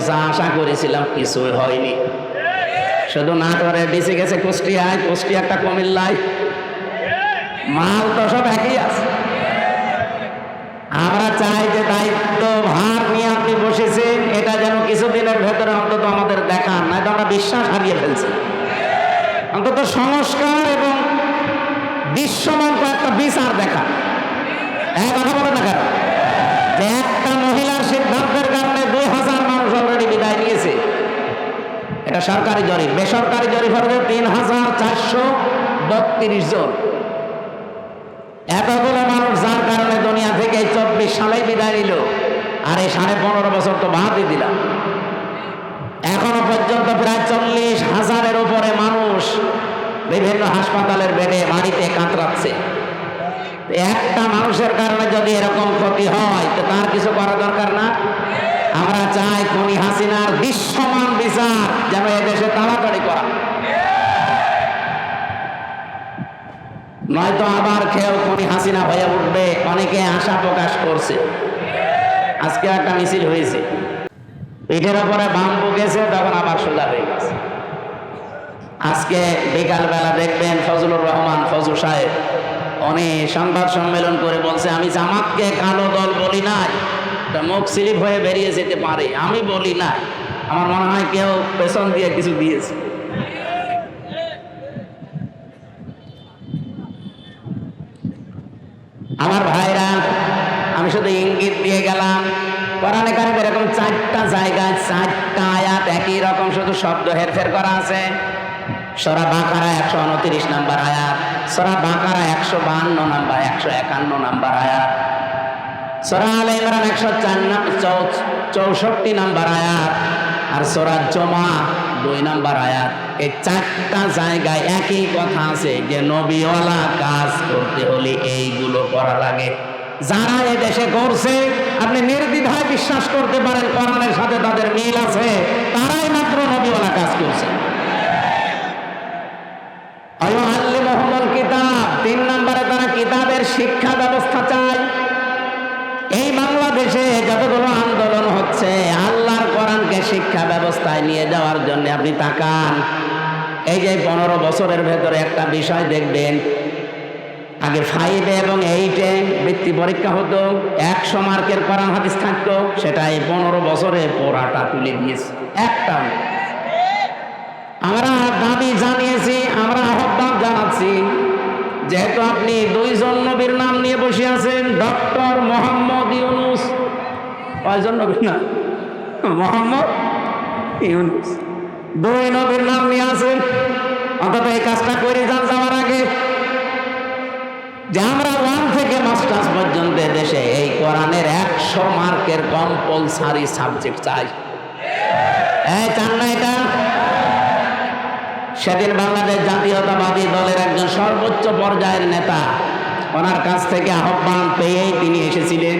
যা আশা করেছিলাম কিছুই হয়নি। শুধু নাটোরে ডিসি গেছে কুষ্টিয়ায়, কুষ্টিয়াটা কুমিল্লায়, মাল তো সব একই আছে। আমরা চাই যে দায়িত্ব ভার নিয়ে আপনি বসেছেন, এটা যেন কিছুদিনের ভেতরে অন্তত আমাদের দেখান, নয়তো আমরা বিশ্বাস হারিয়ে ফেলছি। অন্তত সংস্কার এবং দৃশ্যমান একটা বিচার দেখা। কথা বলে না কেন? যে একটা মহিলার সিদ্ধান্তের কারণে 2000 মানুষ অলরেডি বিদায় নিয়েছে। এটা সরকারি জরিপ। বেসরকারি জরিপ হচ্ছে 3432 জন। এতগুলো মানুষ যার কারণে দুনিয়া থেকে 24 সালে বিদায় নিল। আর এই 15.5 বছর তো বাদই দিলাম। এখনো পর্যন্ত প্রায় 40,000-এর উপরে মানুষ বিভিন্ন হাসপাতালের বেডে বাড়িতে কাতরাচ্ছে। একটা মানুষের কারণে যদি এরকম ক্ষতি হয় তো তার কিছু করা দরকার না? আমরা চাই খুনি হাসিনার দৃশ্যমান বিচার যেন এদেশে তাড়াতাড়ি করা, নয়তো আবার কেউ খুনি হাসিনা হয়ে উঠবে। অনেকে আশা প্রকাশ করছে। আজকে একটা মিছিল হয়েছে, পিঠের উপরে বাম্বু গেছে, তখন আবার সোজা হয়ে গেছে। আজকে বিকালবেলা দেখবেন ফজলুর রহমান ফজু সাহেব অনেক সংবাদ সম্মেলন করে বলছে, আমি জামাতকে কালো দল বলি নাই, মুখ স্লিপ হয়ে বেরিয়ে যেতে পারে, আমি বলি নাই। আমার মনে হয় কেউ পেছন দিয়ে কিছু দিয়েছে। আমার ভাইরা, আমি শুধু ইঙ্গিত দিয়ে গেলাম। কোরআনে কারিমে এরকম 4টা জায়গায় 4টা আয়াত একই রকম শুধু শব্দ হেরফের করা আছে। সূরা বাকারা 129 নম্বর আয়াত, সূরা বাকারা 152 নম্বর, 151 নম্বর আয়াত, সূরা আলে ইমরান 164 নম্বর আয়াত, আর সূরা জুমা 2 নম্বর আয়াত। এই 4টা জায়গায় একই কথা আছে যে নবীওয়ালা কাজ করতে হলে এইগুলো করা লাগে। যারা এই দেশে করছে আপনি নির্দ্বিধায় বিশ্বাস করতে পারেন কোরআনের সাথে তাদের মিল আছে, তারাই মাত্র নবীওয়ালা কাজ করছে। কিতাব 3 নম্বরে তারা কিতাবের শিক্ষা ব্যবস্থা চায়। এই বাংলাদেশে যতগুলো আন্দোলন হচ্ছে আল্লাহর কোরআনকে শিক্ষা ব্যবস্থায় নিয়ে যাওয়ার জন্য আপনি তাকান। এই যে 15 বছরের ভেতরে একটা বিষয় দেখবেন, আগে 5 এবং 8-এ বৃত্তি পরীক্ষা হতো, 100 মার্কের কোরআন হাদিস থাকতো, সেটা এই 15 বছরে পোড়াটা তুলে দিয়েছে। একটা আমরা দাবি জানিয়েছি, নবীর নাম নিয়ে বসে আছেন, ডক্টর মোহাম্মদ ইউনুস। কয়জন নবীর নাম? মোহাম্মদ ইউনুস, 2 নবীর নাম নিয়ে আছেন। অন্তত এই কাজটা করে যান যাওয়ার আগে, যে আমরা 1 থেকে মাস্টার্স পর্যন্ত দেশে এই কোরআনের 100 মার্কের কম্পালসারি সাবজেক্ট চাই। চান না এটা? সেদিন বাংলাদেশ জাতীয়তাবাদী দলের একজন সর্বোচ্চ পর্যায়ের নেতা, ওনার কাছ থেকে আহ্বান পেয়েই তিনি এসেছিলেন।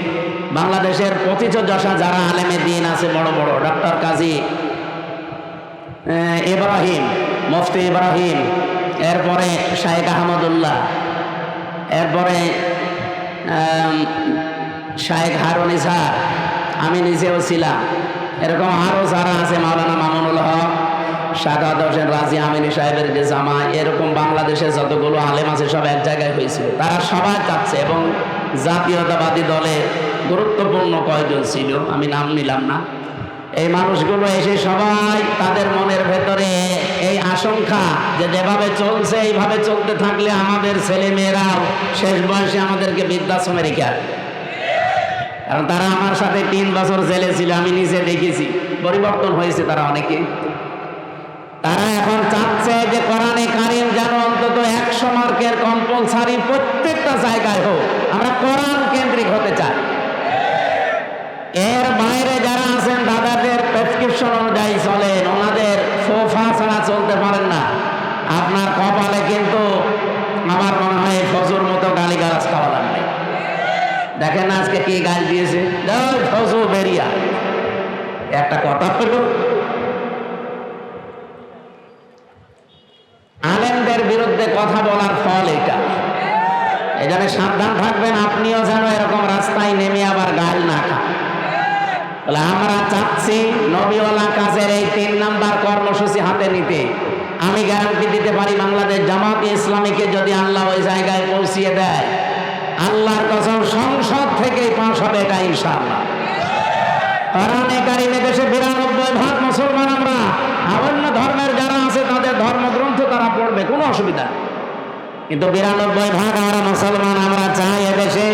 বাংলাদেশের পথিতযশা যারা আলেমে দ্বীন আছে বড় বড়, ডক্টর কাজী ইব্রাহিম, মুফতি ইব্রাহিম, এরপরে শায়েখ আহমদুল্লাহ, এরপরে শায়েখ হারুন ইসহাক, আমি নিজেও ছিলাম, এরকম আরও যারা আছে, মাওলানা মামুনুল হক, সাদাত হোসেন রাজি আমিনী সাহেবের যে জামা, এরকম বাংলাদেশের যতগুলো আলেম আছে সব এক জায়গায় হয়েছিল। তারা সবাই চাচ্ছে, এবং জাতীয়তাবাদী দলের গুরুত্বপূর্ণ কয়জন ছিল, আমি নাম নিলাম না, এই মানুষগুলো এসে সবাই তাদের মনের ভেতরে এই আশঙ্কা যে যেভাবে চলছে এইভাবে চলতে থাকলে আমাদের ছেলে মেয়েরাও শেষ বয়সে আমাদেরকে বৃদ্ধাশ্রমে রেখে আসবে। কারণ তারা আমার সাথে 3 বছর জেলে ছিল, আমি নিজে দেখেছি, পরিবর্তন হয়েছে তারা অনেকে। তারা এখন চাচ্ছে যে কোরআনে কারিম যেন অন্তত 100 মার্কের কম্পালসারি প্রত্যেকটা জায়গায় হোক। আমরা কোরআন কেন্দ্রিক হতে চাই। এর বাইরে যারা আছেন দাদাদের প্রেসক্রিপশন অনুযায়ী চলেন, ওনাদের সোফা ছাড়া চলতে পারেন না। আপনার কপালে কিন্তু আমার মনে হয় ফজর মতো গালিগালাজ খাওয়া লাগবে। দেখেন না আজকে কি গাল দিয়েছে, ফজু বেরিয়া। একটা কথা হলো, আলেমদের বিরুদ্ধে কথা বলার ফল এটা। এই জন্য সাবধান থাকবেন, আপনিও যেন এরকম রাস্তায় নেমে আবার গাল না খান। আমরা চাচ্ছি নবীওয়ালা কাজের এই 3 নাম্বার কর্মসূচি হাতে নিতে। আমি গ্যারান্টি দিতে পারি, বাংলাদেশ জামাতে ইসলামীকে যদি আল্লাহ ওই জায়গায় পৌঁছিয়ে দেয়, আল্লাহর কসম সংসদ থেকেই পাস হবে এটা ইনশাআল্লাহ। কোরআনে কারিমে দেশে 92% মুসলমান আমরা, অন্য ধর্মের যারা আছে তাদের ধর্মগ্রন্থ তারা পড়বে, কোনো অসুবিধা নেই। কিন্তু 92% আমরা মুসলমান, আমরা চাই এদেশে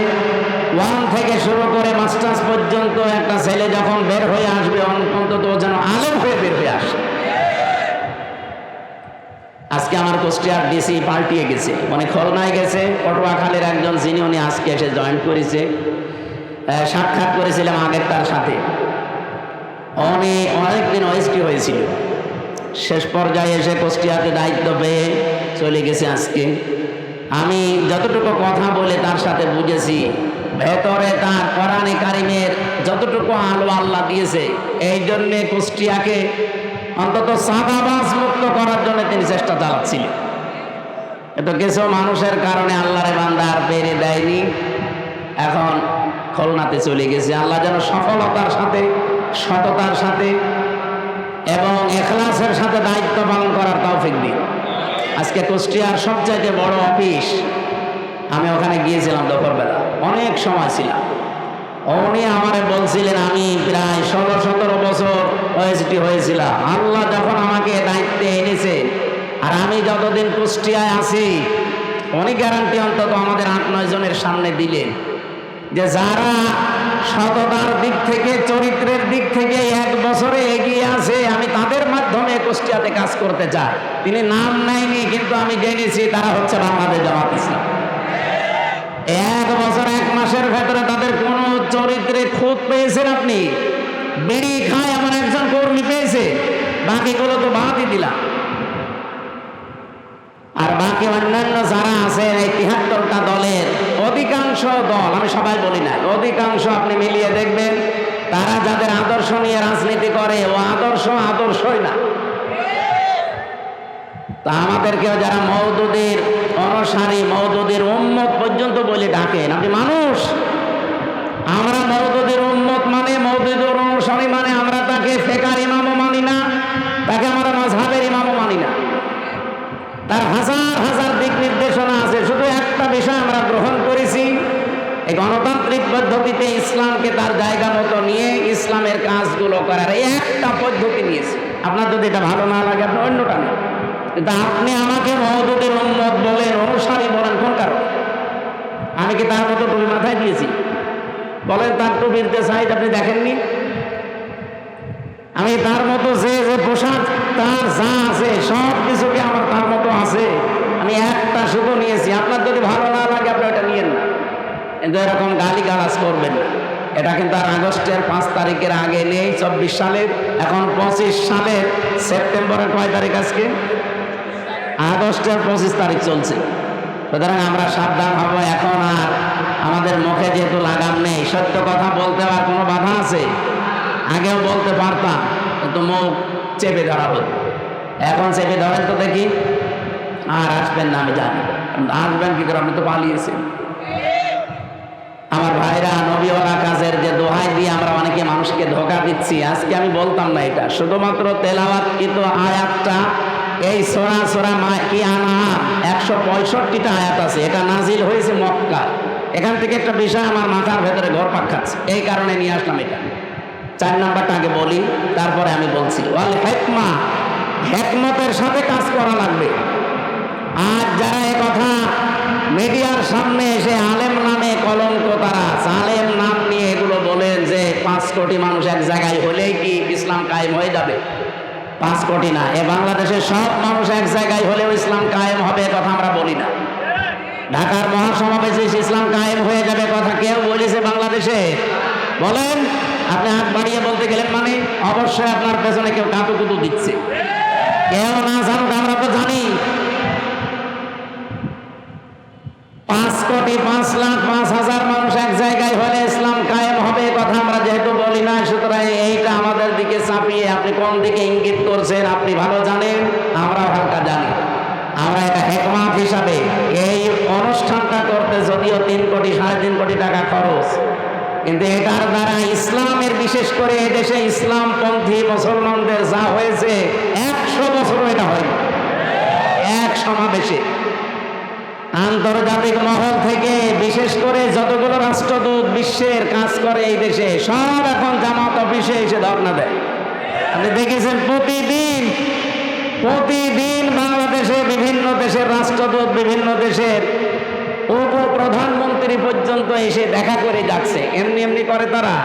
1 থেকে শুরু করে মাস্টার্স পর্যন্ত একটা ছেলে যখন বের হয়ে আসবে অন্তত যেন আলেম হয়ে বের হয়ে আসে। আজকে আমার কুষ্টিয়ার ডিসি পাল্টিয়ে গেছে, মানে খুলনায় গেছে, পটুয়াখালীর একজন যিনি উনি আজকে এসে জয়েন করেছে। সাক্ষাৎ করেছিলাম আগের তার সাথে, উনি অনেকদিন ওএসটি হয়েছিল, শেষ পর্যায়ে এসে কুষ্টিয়াতে দায়িত্ব পেয়ে চলে গেছে আজকে। আমি যতটুকু কথা বলে তার সাথে বুঝেছি, ভেতরে তার কোরআনে কারিমের যতটুকু আলো আল্লাহ দিয়েছে, এই জন্যে কুষ্টিয়াকে অন্তত সাদাবাজ মুক্ত করার জন্য তিনি চেষ্টা চালাচ্ছিলেন। কিন্তু কিছু মানুষের কারণে আল্লাহরে বান্দা আর পেরে দেয়নি, এখন খুলনাতে চলে গেছে। আল্লাহ যেন সফলতার সাথে, সততার সাথে এবং ইখলাসের সাথে দায়িত্ব পালন করার তৌফিক দিন। আজকে কুষ্টিয়ার সবচাইতে বড় অফিস, আমি ওখানে গিয়েছিলাম দুপুরবেলা, অনেক সময় ছিলাম। উনি আমারে বলছিলেন, আমি প্রায় 16-17 বছর ওএসডি হয়েছিলাম। আল্লাহ যখন আমাকে দায়িত্বে এনেছে, আর আমি যতদিন কুষ্টিয়ায় আছি, উনি গ্যারান্টি অন্তত আমাদের 8-9 জনের সামনে দিলেন যে যারা সততার দিক থেকে, চরিত্রের দিক থেকে 1 বছরে এগিয়ে আছে, আমি তাদের মাধ্যমে কুষ্টিয়াতে কাজ করতে চাই। তিনি নাম নেয়নি, কিন্তু আমি জেনেছি তারা হচ্ছে বাংলাদেশ জামাত ইসলাম। 1 বছর 1 মাসের ভেতরে তাদের কোন চরিত্রে খুঁত পেয়েছেন আপনি? বিড়ি খায় এমন একজন কর্মী পেয়েছে, বাকিগুলো তো বাদই দিলাম। আর বাকি অন্যান্য যারা আছে এই 73টা দলের অধিকাংশ দল, আমি সবাই বলি না, অধিকাংশ আপনি মিলিয়ে দেখবেন তারা যাদের আদর্শ নিয়ে রাজনীতি করে, ও আদর্শই না। তা আমাদেরকেও যারা মওদুদের অনুসারী, মওদুদের উম্মত পর্যন্ত বলে ডাকেন, আপনি মানুষ। আমরা মওদুদের উম্মত মানে, মওদুদের অনুসারী মানে আমরা তাকে ফেকার ইমামও মানি না, তাকে আমরা মাযহাবের ইমামও মানি না। তার হাজার দিক নির্দেশনা আছে, শুধু একটা বিষয় আমরা গ্রহণ করেছি, এই গণতান্ত্রিক পদ্ধতিতে ইসলামকে তার জায়গা মতো নিয়ে ইসলামের কাজগুলো করার এই একটা পদ্ধতি নিয়েছি। আপনার যদি এটা ভালো না লাগে আপনি অন্যটা নেন, কিন্তু আপনি আমাকে মওদুদের উম্মত বলেন, অনুসারী বলেন, কোন কারণ? আমি কি তার মতো টুপি মাথায় দিয়েছি? বলেন, তার টুপির যে সাইজ আপনি দেখেননি? আমি তার মতো যে যে পোশাক তার যা আছে সব কিছুকে আমার তার মতো আছে। আমি একটা শুধু নিয়েছি। আপনার যদি ভালো না লাগে আপনি ওটা নিয়েন না, কিন্তু এরকম গালিগালাজ করবেন না। এটা কিন্তু আর আগস্টের 5 তারিখের আগে নেই, 24 সালের। এখন 25 সালের সেপ্টেম্বরের কয় তারিখ আজকে? আগস্টের 25 তারিখ চলছে। সুতরাং আমরা সাবধান হব। এখন আর আমাদের মুখে যেহেতু লাগাম নেই, সত্য কথা বলতে আর কোনো বাধা আছে? আগেও বলতে পারতাম, কিন্তু মুখ চেপে ধরা হতো। এখন চেপে ধরেন তো দেখি। আর আসবেন না আমি জানি। আসবেন কি করে? আপনি তো পালিয়েছেন। আমার ভাইরা, নবীওয়ালা কাজের যে দোহাই দিয়ে আমরা অনেকে মানুষকে ধোঁকা দিচ্ছি, আজকে আমি বলতাম না এটা। শুধুমাত্র তেলাওয়াতকৃত আয়াতটা, এই সূরা কি আনআম 165টা আয়াত আছে। এটা নাজিল হয়েছে মক্কা। এখান থেকে একটা বিষয় আমার মাথার ভেতরে ঘুরপাক খাচ্ছে, এই কারণে নিয়ে আসলাম এটা। 4 নাম্বারটা আগে বলি, তারপরে আমি বলছি। ওয়াল হিকমা, হিকমতের সাথে কাজ করা লাগবে। আর যারা এ কথা মিডিয়ার সামনে এসে আলেম নামে কলঙ্ক, তারা আলেম নাম নিয়ে এগুলো বলেন যে 5 কোটি মানুষ এক জায়গায় হলেই কি ইসলাম কায়েম হয়ে যাবে? 5 কোটি না, এ বাংলাদেশের সব মানুষ এক জায়গায় হলেও ইসলাম কায়েম হবে, কথা আমরা বলি না। ঢাকার মহাসমাবেশে ইসলাম কায়েম হয়ে যাবে কথা কেউ বলেছে বাংলাদেশে? বলেন। আপনি হাত বাড়িয়ে বলতে গেলেন মানে অবশ্যই আপনার পেছনে কেউ কাতুকুতু দিচ্ছে। কেউ না জানুক, আমরা তো জানি 5 কোটি 5 লাখ 5,000 মানুষ এক জায়গায় হলে ইসলাম কায়েম হবে, কথা আমরা যেহেতু বলি না, সুতরাং এইটা আমাদের দিকে চাপিয়ে আপনি কোন দিকে ইঙ্গিত করছেন আপনি ভালো জানেন, আমরাও হালকা জানি। আমরা এটা হিকমত হিসাবে এই অনুষ্ঠানটা করতে যদিও 3 কোটি 3.5 কোটি টাকা খরচ, কিন্তু এটার দ্বারা ইসলামের, বিশেষ করে এদেশে ইসলামপন্থী মুসলমানদের যা হয়েছে 100 বছরও এটা হয়নি। এক সমাবেশে আন্তর্জাতিক মহল থেকে বিশেষ করে যতগুলো রাষ্ট্রদূত বিশ্বের কাজ করে এই দেশে, সব এখন জামাত অফিসে এসে ধর্ণা দেয়। আপনি দেখেছেন প্রতিদিন বাংলাদেশে বিভিন্ন দেশের রাষ্ট্রদূত, বিভিন্ন দেশের উপপ্রধানমন্ত্রী পর্যন্ত এসে দেখা করে যাচ্ছে। এমনি এমনি করে তারা।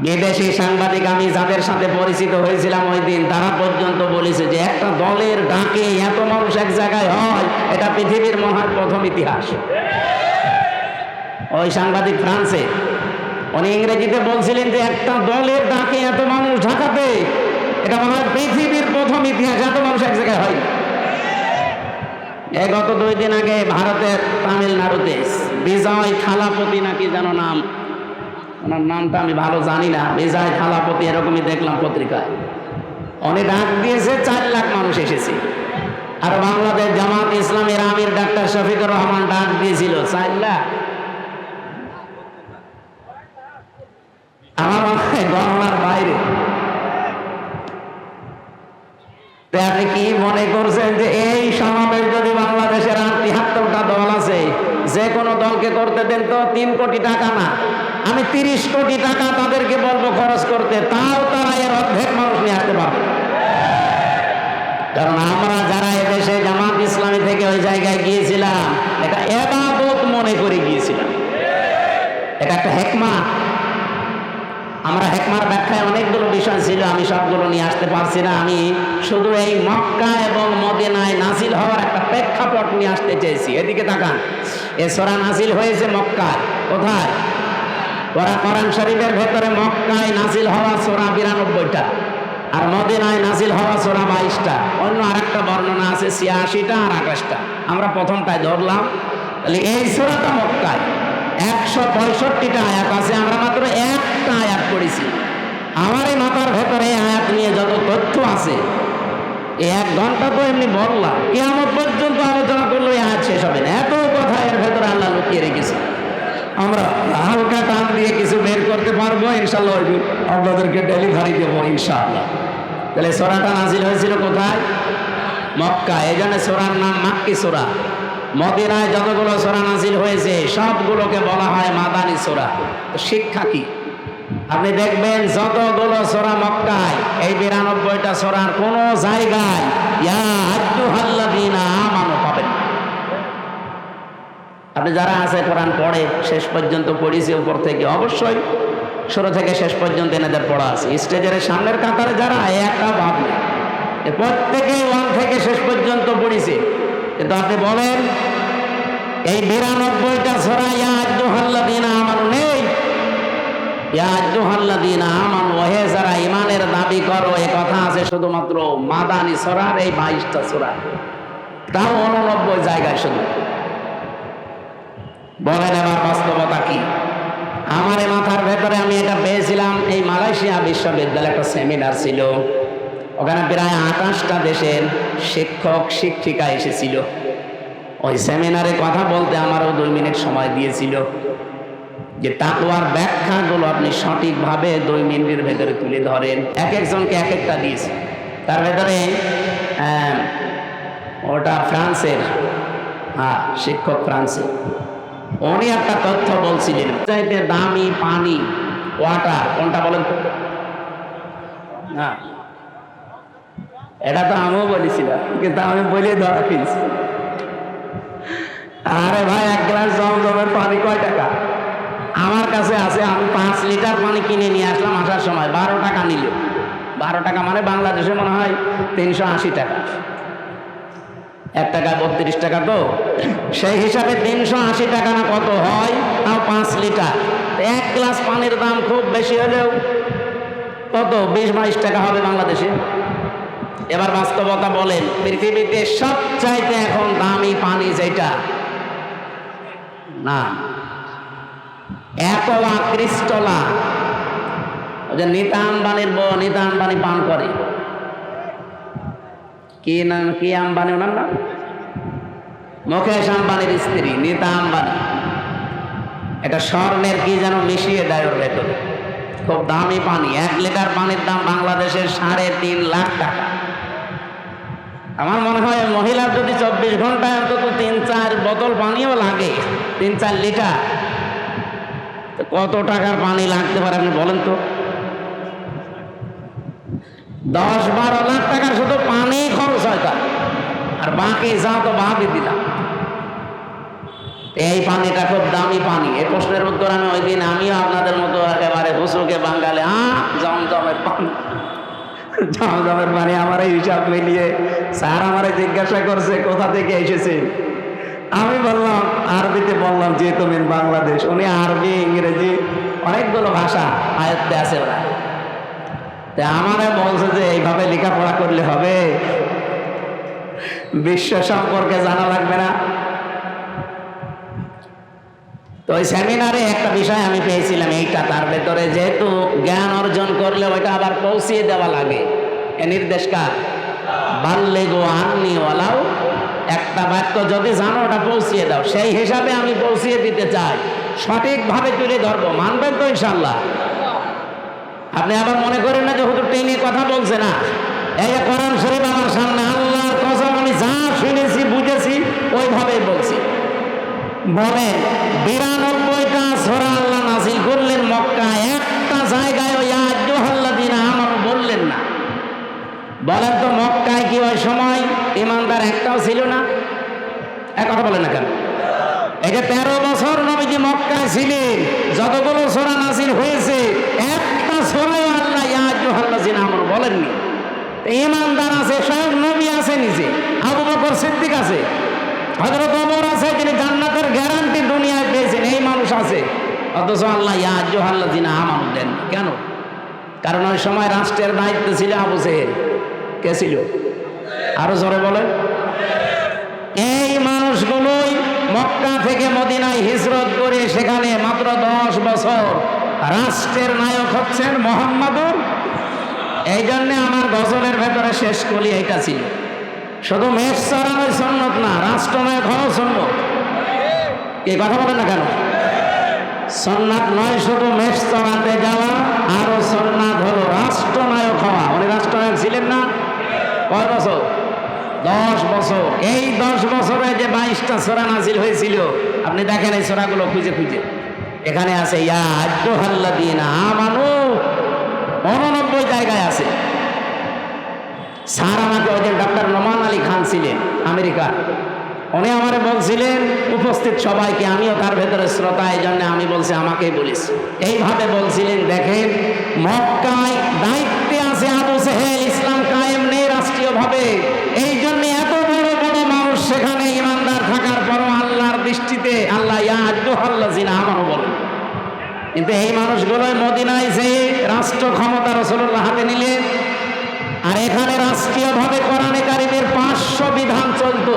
বিদেশি সাংবাদিক আমি যাদের সাথে পরিচিত হয়েছিলাম ওই দিন, তারা পর্যন্ত বলেছে যে একটা দলের ডাকে এত মানুষ এক জায়গায় হয়, এটা পৃথিবীর মনে হয় প্রথম ইতিহাস। ওই সাংবাদিক ফ্রান্সে, উনি ইংরেজিতে বলছিলেন যে একটা দলের ডাকে এত মানুষ ঢাকাতে, এটা মনে হয় পৃথিবীর প্রথম ইতিহাস, এত মানুষ এক জায়গায় হয়। গত 2 দিন আগে ভারতের তামিলনাড়ুতে বিজয় থালাপতি নাকি যেন নাম, ওনার নামটা আমি ভালো জানি না, বিজয় থালাপতি এরকমই দেখলাম পত্রিকায়, উনি ডাক দিয়েছে 4 লাখ মানুষ এসেছে। আর বাংলাদেশ জামাত ইসলামের আমির ডাক্তার শফিকুর রহমান ডাক দিয়েছিল 4 লাখ। আমার মনে হয় গণনার বাইরে। আপনি কি মনে করছেন যে এই সমাবেশ যদি বাংলাদেশের 73টা দল আছে, যে কোনো দলকে করতে দেন তো 3 কোটি টাকা না, আমি 30 কোটি টাকা তাদেরকে বলবো খরচ করতে, তাও তারা এর অর্ধেক মানুষ নিয়ে আসতে পারবে। কারণ আমরা যারা এদেশে জামাত ইসলামী থেকে ওই জায়গায় গিয়েছিলাম, এটা ইবাদত মনে করে গিয়েছিলাম। এটা একটা হিকমত। আমরা হিকমার ব্যাখ্যায় অনেকগুলো বিষয় ছিল, আমি সবগুলো নিয়ে আসতে পারছি না। আমি শুধু এই মক্কা এবং মদিনায় নাজিল হওয়ার একটা প্রেক্ষাপট নিয়ে আসতে চেয়েছি। এদিকে তাকান, এ সূরা নাজিল হয়েছে মক্কায়। কোথায়? কোরআন শরীফের ভেতরে মক্কায় নাজিল হওয়া সূরা 92টা, আর মদিনায় নাজিল হওয়া সূরা 22টা। অন্য আরেকটা বর্ণনা আছে 86টা আর 28টা। আমরা প্রথমটায় ধরলাম। তাহলে এই সূরাটা মক্কায় 165টা আয়াত আছে, আমরা মাত্র একটা আয়াত পড়েছি। আমার এই মাথার ভেতরে আয়াত নিয়ে যত তথ্য আছে, 1 ঘন্টা তো এমনি বললাম, কিয়ামত পর্যন্ত আলোচনা করলে এই আয়াত শেষ হবে না। এত কথা এর ভেতরে আল্লাহ লুকিয়ে রেখেছে। আমরা হালকা টান দিয়ে কিছু বের করতে পারবো ইনশাআল্লাহ, আপনাদেরকে ডেলিভারি দেবো ইনশাআল্লাহ। তাহলে সূরাটা নাজিল হয়েছিল কোথায়? মক্কা। এই জন্য সূরার নাম মাক্কি সূরা। মদিনায় যতগুলো সূরা নাজিল হয়েছে সবগুলোকে বলা হয় মাদানী সূরা। শিক্ষা কি? আপনি দেখবেন যতগুলো সূরা মক্কায়, এই 92টা সূরার কোন জায়গায় ইয়া আইয়ুহাল্লাযীনা আমানু পাবেন। আর আপনি যারা আছে কোরআন পড়ে শেষ পর্যন্ত পড়িয়েছে উপর থেকে, অবশ্যই শুরু থেকে শেষ পর্যন্ত এনাদের পড়া আছে। স্টেজের সামনের কাতারে যারা একটা ভাব নেই, প্রত্যেকেই ওয়ান থেকে শেষ পর্যন্ত পড়িছে। কিন্তু আপনি বলেন এই 92টা সূরা ইয়া আইয়ুহাল্লাযীনা আমানু নেই? ইয়া আইয়ুহাল্লাযীনা আমানু, হে যারা ঈমানের দাবি করো, এই কথা আছে শুধুমাত্র মাদানী সূরার এই 22টা সূরা, তাও 89 জায়গায় শুধু। বলেন এবার বাস্তবতা কি? আমার এই মাথার ভেতরে আমি এটা পেয়েছিলাম, এই মালয়েশিয়া বিশ্ববিদ্যালয়ে একটা সেমিনার ছিল, ওখানে প্রায় 28টা দেশের শিক্ষক শিক্ষিকা এসেছিল। ওই সেমিনারে কথা বলতে আমারও 2 মিনিট সময় দিয়েছিল, যে তাকওয়ার ব্যাখ্যাগুলো আপনি সঠিকভাবে 2 মিনিটের ভেতরে তুলে ধরেন। এক একজনকে এক একটা দিয়েছে। তার ভেতরে ওটা ফ্রান্সের শিক্ষক, ফ্রান্সের, উনি একটা তথ্য বলছিলেন, চাইতে দামি পানি, ওয়াটার কোনটা বলেন তো? না, এটা তো আমিও বলেছিলাম, কিন্তু আমি বলে ধরা ফেলছি। আরে ভাই, 1 গ্লাস জমজমের পানি কয় টাকা? আমার কাছে আছে, আমি 5 লিটার পানি কিনে নিয়ে আসলাম, আসার সময় 12 টাকা নিল। 12 টাকা মানে বাংলাদেশে মনে হয় 380 টাকা, 1 টাকা 32 টাকা, তো সেই হিসাবে 380 টাকা না কত হয়, তাও 5 লিটার। 1 গ্লাস পানির দাম খুব বেশি হলেও কত, 20-22 টাকা হবে বাংলাদেশে। এবার বাস্তবতা বলেন, পৃথিবীতে সবচাইতে এখন দামি পানি যেটা, না একলা ক্রিস্টলা, যে নীতা আম্বানির বউ, নীতা আম্বানি পান করে, কি নাম, কি আম্বানি ওনার নাম? মুকেশ আম্বানির স্ত্রী নীতা আম্বানি। এটা স্বর্ণের কি যেন মিশিয়ে দেয় ওর ভেতরে, খুব দামি পানি। 1 লিটার পানির দাম বাংলাদেশের 3.5 লাখ টাকা। আমার মনে হয় মহিলার যদি 24 ঘন্টায় অন্তত 3-4 বোতল পানিও লাগে, 3-4 লিটার, কত টাকার পানি লাগতে পারে আপনি বলেন তো? 10-12 লাখ টাকার শুধু পানি খরচ হয় তার, আর বাকি যা তো বাদই দিলাম। এই পানিটা খুব দামি পানি। এই প্রশ্নের উত্তর আমি ওই দিন আমিও আপনাদের মতো একেবারে হুসুকে বাঙালি জমজমের পানি, জমজমের পানি আমার এই হিসাব মিলিয়ে স্যার আমারে জিজ্ঞাসা করছে কোথা থেকে এসেছে। আমি বললাম, আরবিতে বললাম, যে তুমি বাংলাদেশ। উনি আরবি, ইংরেজি অনেকগুলো ভাষা আয়ত্তে আছে ওরা। আমারে বলছে যে এইভাবে লেখাপড়া করলে হবে, বিশ্ব সম্পর্কে জানা লাগবে না? তো ওই সেমিনারে একটা বিষয় আমি পেয়েছিলাম এইটা, তার ভেতরে যেহেতু জ্ঞান অর্জন করলে ওইটা আবার পৌঁছিয়ে দেওয়া লাগে। এ নির্দেশ কার? বাল্লিগু আন্নি ওয়ালাউ, একটা বাক্য যদি জানো ওটা পৌঁছিয়ে দাও। সেই হিসাবে আমি পৌঁছিয়ে দিতে চাই, সঠিকভাবে তুলে ধরবো। মানবেন তো ইনশাল্লাহ? আপনি আবার মনে করেন না যে হুজুর টেনে কথা বলছে না। এই যে কোরআন শরীফ আমার সামনে, আল্লাহর কসম আমি যা শুনেছি বুঝেছি ওইভাবেই বলছি। বলেন 92টা সূরা আল্লাহ নাযিল করলেন মক্কায়, একটা জায়গায় ওই আইয়ুহাল্লাযীনা আমানু বললেন না। বলেন তো মক্কায় কি ওই সময় ইমানদার একটাও ছিল না? এক কথা বলেন না কেন? এই যে 13 বছর নবীজি মক্কায় ছিলেন, যতগুলো সূরা নাযিল হয়েছে, একটা সূরায় আল্লাহ ইয়া আইয়ুহাল্লাযীনা আমানু বলেননি। ইমানদার আছে, স্বয়ং নবী আছে, নিজে আবু বকর সিদ্দিক আছে, হযরত ওমর আছে, যিনি জান্নাতের গ্যারান্টি দুনিয়ায় পেয়েছেন, এই মানুষ আছে, অথচ আল্লাহ ইয়া আইয়ুহাল্লাযীনা আমানু দেন কেন? কারণ ওই সময় রাষ্ট্রের দায়িত্ব ছিল আবু জেহেল। কে ছিল? আরো জোরে বলেন। এই মানুষগুলোই মক্কা থেকে মদিনায় হিজরত করে সেখানে মাত্র 10 বছর রাষ্ট্রের নায়ক হচ্ছেন মুহাম্মাদুর। এই জন্য আমার গজলের ভেতরে শেষ কলি এইটা ছিল, শুধু মেষ চড়ানোর সুন্নত না, রাষ্ট্রনায়ক হওয়া সুন্নত। এই কথা বলেন না কেন? সুন্নাত নয় শুধু মেষ চড়াতে যাওয়া, আরো সুন্নাত হলো রাষ্ট্রনায়ক হওয়া। উনি রাষ্ট্রনায়ক ছিলেন না? কয় বছর? 10 বছর। এই 10 বছরে যে 22টা সূরা নাযিল হয়েছিল, আপনি দেখেন এই সূরাগুলো খুঁজে খুঁজে, এখানে আছে ইয়া আইয়ুহাল্লাযীনা আমানু, 89 জায়গায় আছে। স্যার আমাকে ওই যে ডক্টর নোমান আলী খান ছিলেন আমেরিকার, উনি আমারে বলছিলেন উপস্থিত সবাইকে, আমিও তার ভেতরে শ্রোতা, এই জন্য আমি বলছি আমাকেই বলিস। এইভাবে বলছিলেন, দেখেন মক্কায় দায়িত্বে আছে আবু জেহেল, ইসলাম কায়েম নেই রাষ্ট্রীয়ভাবে, এই জন্য এত বড় বড় মানুষ সেখানে ইমানদার থাকার পরও আল্লাহর দৃষ্টিতে আল্লাহ ইয়া আইয়ুহাল্লাযিনা আমানু বলেন। কিন্তু এই মানুষগুলোই মদিনায় যে রাষ্ট্র ক্ষমতা রাসূলুল্লাহ হাতে নিলেন, আর এখানে রাষ্ট্রীয়ভাবে কোরআনে কারিমের 500 বিধান চলতো।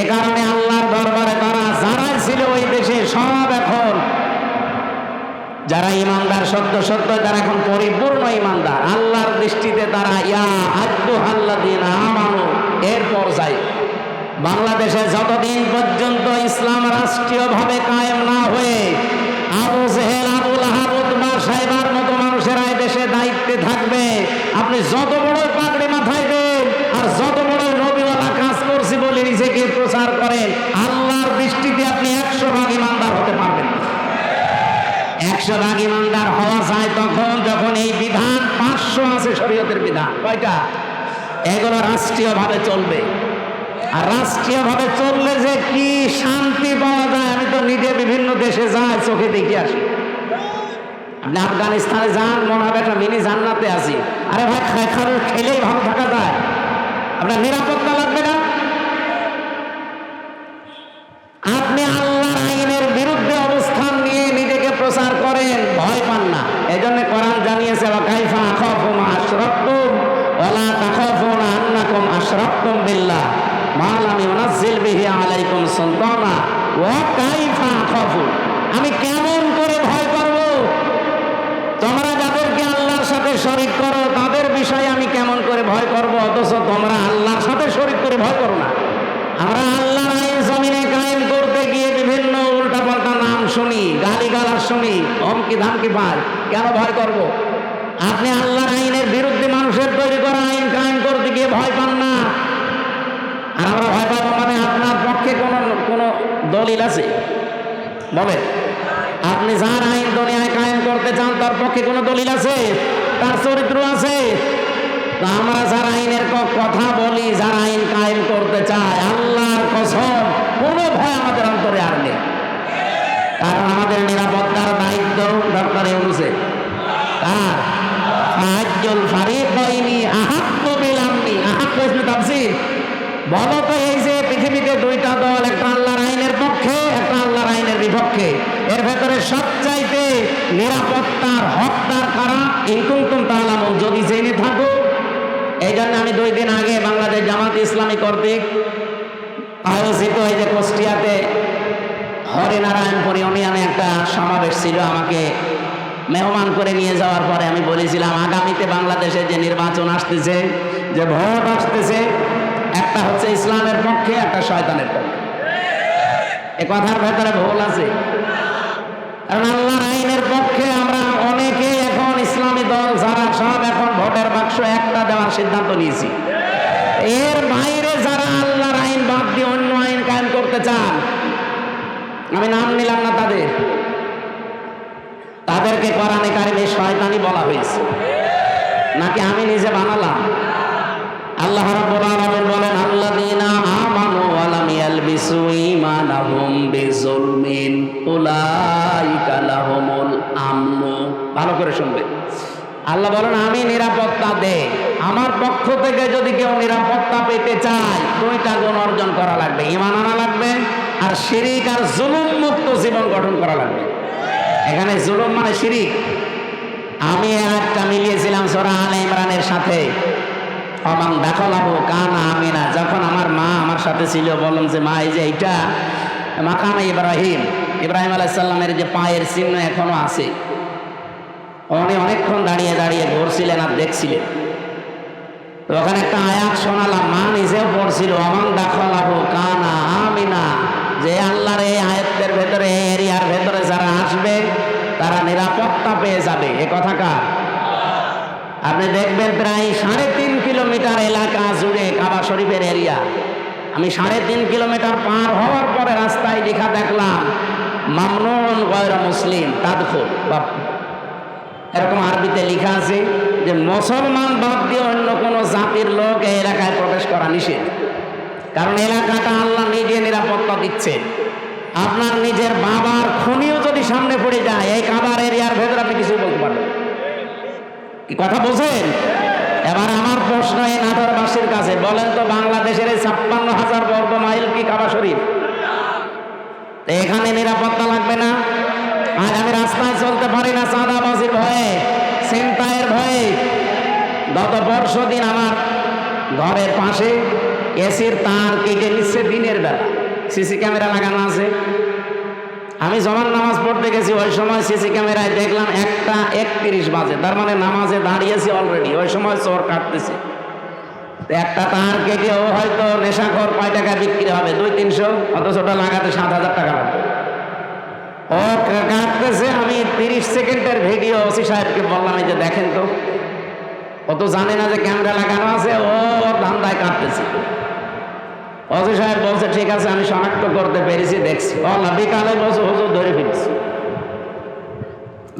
এ কারণে আল্লাহর দরবারে তারা যারা ছিল ওই দেশে সব এখন যারা ইমানদার সত্য সত্য তারা এখন পরিপূর্ণ ইমানদার, আল্লাহর দৃষ্টিতে তারা ইয়া আইয়ুহাল্লাযিনা আমানু এর পর্যায়ে। বাংলাদেশে যতদিন পর্যন্ত ইসলাম রাষ্ট্রীয়ভাবে কায়েম না হয়ে আবু জেহেল, আবু লাহাব, উতবা, সাইবার মতো মানুষেরা দেশে দায়িত্বে থাকবে, আপনি যত বড় পাগড়ি মাথায় দেন আর যত বড় নবীওয়ালা কাজ করছি বলে নিজেকে প্রচার করেন, আল্লাহর দৃষ্টিতে আপনি 100 ভাগ ইমানদার হতে পারবেন না। 100 ভাগ ইমানদার হওয়া যায় তখন যখন এই বিধান 500 আছে শরীয়তের বিধান, কয়টা? এগুলো রাষ্ট্রীয়ভাবে চলবে। আর রাষ্ট্রীয়ভাবে চললে যে কি শান্তি পাওয়া যায়, আমি তো নিজে বিভিন্ন দেশে যাই, চোখে দেখে আসি। আপনি আফগানিস্তানে যান, মনে হবে একটা মিনি জান্নাতে আছি। আরে ভাই খেলেই ভালো থাকা যায়, আপনার নিরাপত্তা লাগবে না। আপনি আল্লাহর আইনের বিরুদ্ধে অবস্থান নিয়ে নিজেকে প্রচার করেন, ভয় পান না। এই জন্য কোরআন জানিয়েছে ওয়াকাইফা আখাফু মা আশরাকতুম ওয়ালা তাখাফুনা আন্নাকুম আশরাকতুম বিল্লাহ মা লাম ইউনাজ্জিল বিহি আলাইকুম সুলতানা ওয়া কাইফা আখাফু, আমি কেমন করে ভয় করব? তোমরা যাদেরকে আল্লাহর সাথে শরীক করো তাদের বিষয়ে আমি কেমন করে ভয় করব, অথচ তোমরা আল্লাহর সাথে শরীক করে ভয় করো না। আমরা আল্লাহর আইন জমিনে কায়েম করতে গিয়ে বিভিন্ন উল্টাপাল্টা নাম শুনি, গালিগালাজ শুনি, ধমকি ধামকি পাই, কেন ভয় করব? আপনি আল্লাহর আইনের বিরুদ্ধে মানুষের তৈরি করা আইন কায়েম করতে গিয়ে ভয় পান না। আর আমরা ভয় পাবো মানে আপনার পক্ষে কোনো দলিল আছে? বলেন, আপনি যার আইন দুনিয়ায় কায়েম করতে চান তার পক্ষে কোনো দলিল আছে? তার চরিত্র আছে? আমরা যার আইনের কথা বলি, যার আইন কায়েম করতে চায়, আল্লাহর কসম কোনো ভয় আমাদের অন্তরে আর নেই। কারণ আমাদের নিরাপত্তার দায়িত্ব ডক্টর ইউনূসের। কার? ফাজ্জুল ফারিকাইনি আহাক্কু বিল আমনি। আহাক্কু ইসমে তাফসীর। বলো তো, এই যে পৃথিবীতে দুইটা দল, একটা আল্লাহর আইনের পক্ষে, একটা আল্লাহর আইনের বিপক্ষে, এর ভেতরে সবচাইতে নিরাপত্তার হকদার কারা? ইন কুনতুম তা'লামুন, যদি জেনে থাকো। এই জন্য আমি 2 দিন আগে বাংলাদেশ জামাত ইসলামী কর্তৃক আয়োজিত এই যে কুষ্টিয়াতে হরিনারায়ণপুর ইউনিয়নে একটা সমাবেশ ছিল, আমাকে মেহমান করে নিয়ে যাওয়ার পরে আমি বলেছিলাম আগামীতে বাংলাদেশে যে নির্বাচন আসতেছে, যে ভোট আসতেছে, একটা হচ্ছে ইসলামের পক্ষে, একটা শয়তানের পক্ষে। এ কথার ভেতরে ভুল আছে? কারণ আল্লাহর আইনের পক্ষে আমরা অনেকেই এখন ইসলামী দল যারা সব এখন ভোটের বাক্স একটা দেওয়ার সিদ্ধান্ত নিয়েছি। এর বাইরে যারা আল্লাহর আইন বাদ দিয়ে অন্য আইন কায়েম করতে চান, আমি নাম নিলাম না তাদেরকে কোরআনে কারিমে শয়তানি বলা হয়েছে, নাকি আমি নিজে বানালাম? আল্লাহ রাব্বুল আলামিন বলেন আল্লাযীনা আমানু ওয়া লাম ইয়ালবিসু ঈমানাহুম বিযুলমিন উলাইকা লাহুমুল আমন। ভালো করে শুনবেন, আল্লাহ বলেন আমি নিরাপত্তা দেই, আমার পক্ষ থেকে যদি কেউ নিরাপত্তা পেতে চায় 2টা গুণ অর্জন করা লাগবে, ঈমান আনা লাগবে আর শিরিক আর জুলুম মুক্ত জীবন গঠন করা লাগবে। এখানে জুলুম মানে শিরিক। আমি একটা মিলিয়েছিলাম সূরা আলে ইমরানের সাথে, অমান দাখলাহু কানা আমিনা। যখন আমার মা আমার সাথে ছিল, বললাম যে মা, এই যে এইটা মাকামে ইব্রাহিম আলাইহিস সালামের যে পায়ের চিহ্ন এখনো আছে। উনি অনেকক্ষণ দাঁড়িয়ে দাঁড়িয়ে ঘুরছিলেন আর দেখছিলেন। তো ওখানে একটা আয়াত শোনালাম, মা নিজেও পড়ছিল, অমান দাখলাহু কানা আমিনা, যে আল্লাহর এই আয়াতের ভেতরে, এরিয়ার ভেতরে যারা আসবে তারা নিরাপত্তা পেয়ে যাবে। এ কথা কার? আপনি দেখবেন প্রায় 3.5 কিলোমিটার এলাকা জুড়ে কাবা শরীফের এরিয়া। আমি 3.5 কিলোমিটার পার হওয়ার পরে রাস্তায় লেখা দেখলাম মামনুন গায়রা মুসলিম তাদখুল, এরকম আরবিতে লেখা আছে যে মুসলমান বাদ দিয়ে অন্য কোনো জাতির লোক এই এলাকায় প্রবেশ করা নিষেধ। কারণ এলাকাটা আল্লাহ নিজে নিরাপত্তা দিচ্ছে। আপনার নিজের বাবার খুনিও যদি সামনে পড়ে যায় এই কাবার এরিয়ার ভেতরে আপনি কিছু বলতে পারবেন। কি কথা বোঝেন? এবার আমার প্রশ্ন এই নাটোরবাসীর কাছে, বলেন তো বাংলাদেশের এই 56,000 বর্গ মাইল কি কাবা শরীফ? এখানে নিরাপত্তা লাগবে না? আজ আমি রাস্তায় চলতে পারি না চাঁদাবাজির ভয়ে, ছিনতাইয়ের ভয়ে। গত পরশুদিন আমার ঘরের পাশে এসির তার কেটে নিচ্ছে দিনের বেলা, সিসি ক্যামেরা লাগানো আছে। আমি জমান নামাজ পড়তে গেছি, ওই সময় সিসি ক্যামেরায় দেখলাম 1:31 বাজে, তার মানে নামাজে দাঁড়িয়েছি অলরেডি, ওই সময় চোর কাটতেছে। একটা তার কেটে ও হয়তো নেশাখোর, কয় টাকা বিক্রি হবে? 200-300, অথচ ওটা লাগাতে 7,000 টাকা লাগবে। ও কাটতেছে, আমি 30 সেকেন্ডের ভিডিও ওসি সাহেবকে বললাম, এই যে দেখেন তো। ও তো জানে না যে ক্যামেরা লাগানো আছে, ও ধান্দায় কাটতেছে। ওসি সাহেব বলছে ঠিক আছে, আমি শনাক্ত করতে পেরেছি, দেখছি। বিকালে বলছে হুজুর ধরে ফিরছি।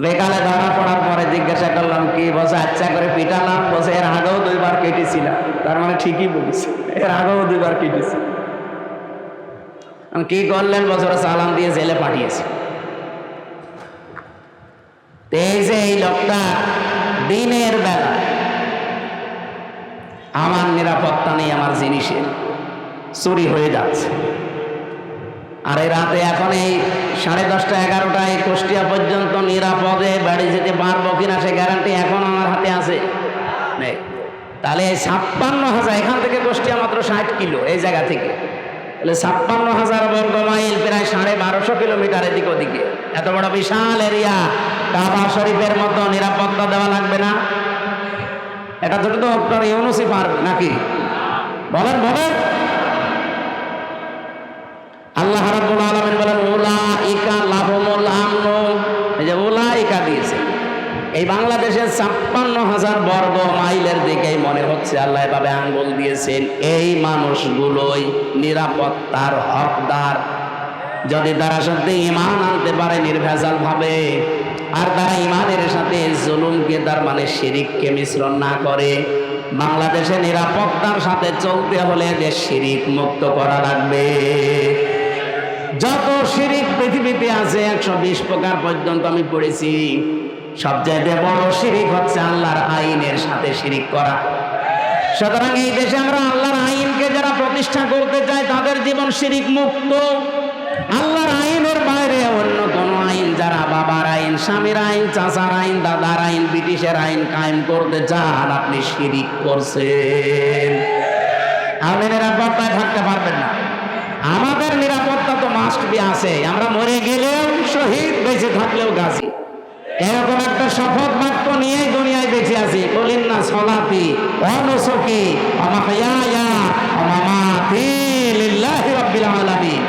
বিকালে ধরা পড়ার পরে জিজ্ঞাসা করলাম কি? বলছে আচ্ছা করে পিটালাম। বলছে এর আগেও 2বার কেটেছিলাম। তার মানে ঠিকই বলেছে, এর আগেও 2বার কেটেছি। কি করলেন? বছর চালান দিয়ে জেলে পাঠিয়েছে। এই যে এই লোকটা দিনের বেলা আমার নিরাপত্তা নেই, আমার জিনিসের চুরি হয়ে যাচ্ছে। আর এই রাতে এখন এই 10:30, 11টায় কুষ্টিয়া পর্যন্ত নিরাপদে বাড়ি যেতে পারবো কিনা সে গ্যারান্টি এখন আমার হাতে আছে নেই। তাহলে এই 56,000, এখান থেকে কুষ্টিয়া মাত্র 60 কিলো এই জায়গা থেকে, তাহলে 56,000 বর্গ মাইল, প্রায় 1250 কিলোমিটার এদিক ওদিকে, এত বড় বিশাল এরিয়া, কাবা শরীফের মতো নিরাপত্তা দেওয়া লাগবে না? এটা তো ডক্টর ইউনূসই পারবে নাকি? বলেন বলেন। আল্লাহ রাব্বুল আলামিন বলেন উলাইকা লাহুমুল আমনু, এই যে উলাইকা দিয়েছে। এই বাংলাদেশের 56,000 বর্গ মাইলের দিকেই মনে হচ্ছে আল্লাহ এভাবে আঙ্গুল দিয়েছেন। এই মানুষগুলোই নিরাপত্তার হকদার, যদি তারা সত্যি ঈমান আনতে পারে নির্ভেজাল ভাবে, আর তারা ঈমানের সাথে জুলুমকে, তার মানে শিরিককে মিশ্রণ না করে। বাংলাদেশে নিরাপত্তার সাথে চলতে হলে দেশ শিরিক মুক্ত করা লাগবে। যত শিরিক পৃথিবীতে আছে 120 প্রকার পর্যন্ত আমি পড়েছি, সবচেয়ে বড় শিরিক হচ্ছে আল্লাহর আইনের সাথে শিরিক করা। সুতরাং এই দেশে আমরা আল্লাহর আইনকে যারা প্রতিষ্ঠা করতে চায় তাদের জীবন শিরিক মুক্ত। আল্লাহর আইনের বাইরে অন্য কোন আইন, যারা বাবার আইন, স্বামীর আইন, চাচার আইন, দাদার আইন, ব্রিটিশের আইন কায়েম করতে চান, আপনি শিরিক করছেন। আপনি নিরাপত্তায় থাকতে পারবেন না। আমাদের নিরাপত্তা তো মাস্ট বি আছে। আমরা মরে গেলেও শহীদ, বেঁচে থাকলেও গাজী, এরকম একটা শপথ বাক্য নিয়ে দুনিয়ায় বেঁচে আছি। বলেন না সলাতি ওয়া নুসুকি ওয়া মাহইয়ায়া ওয়া মামাতি লিল্লাহি রাব্বিল আলামিন।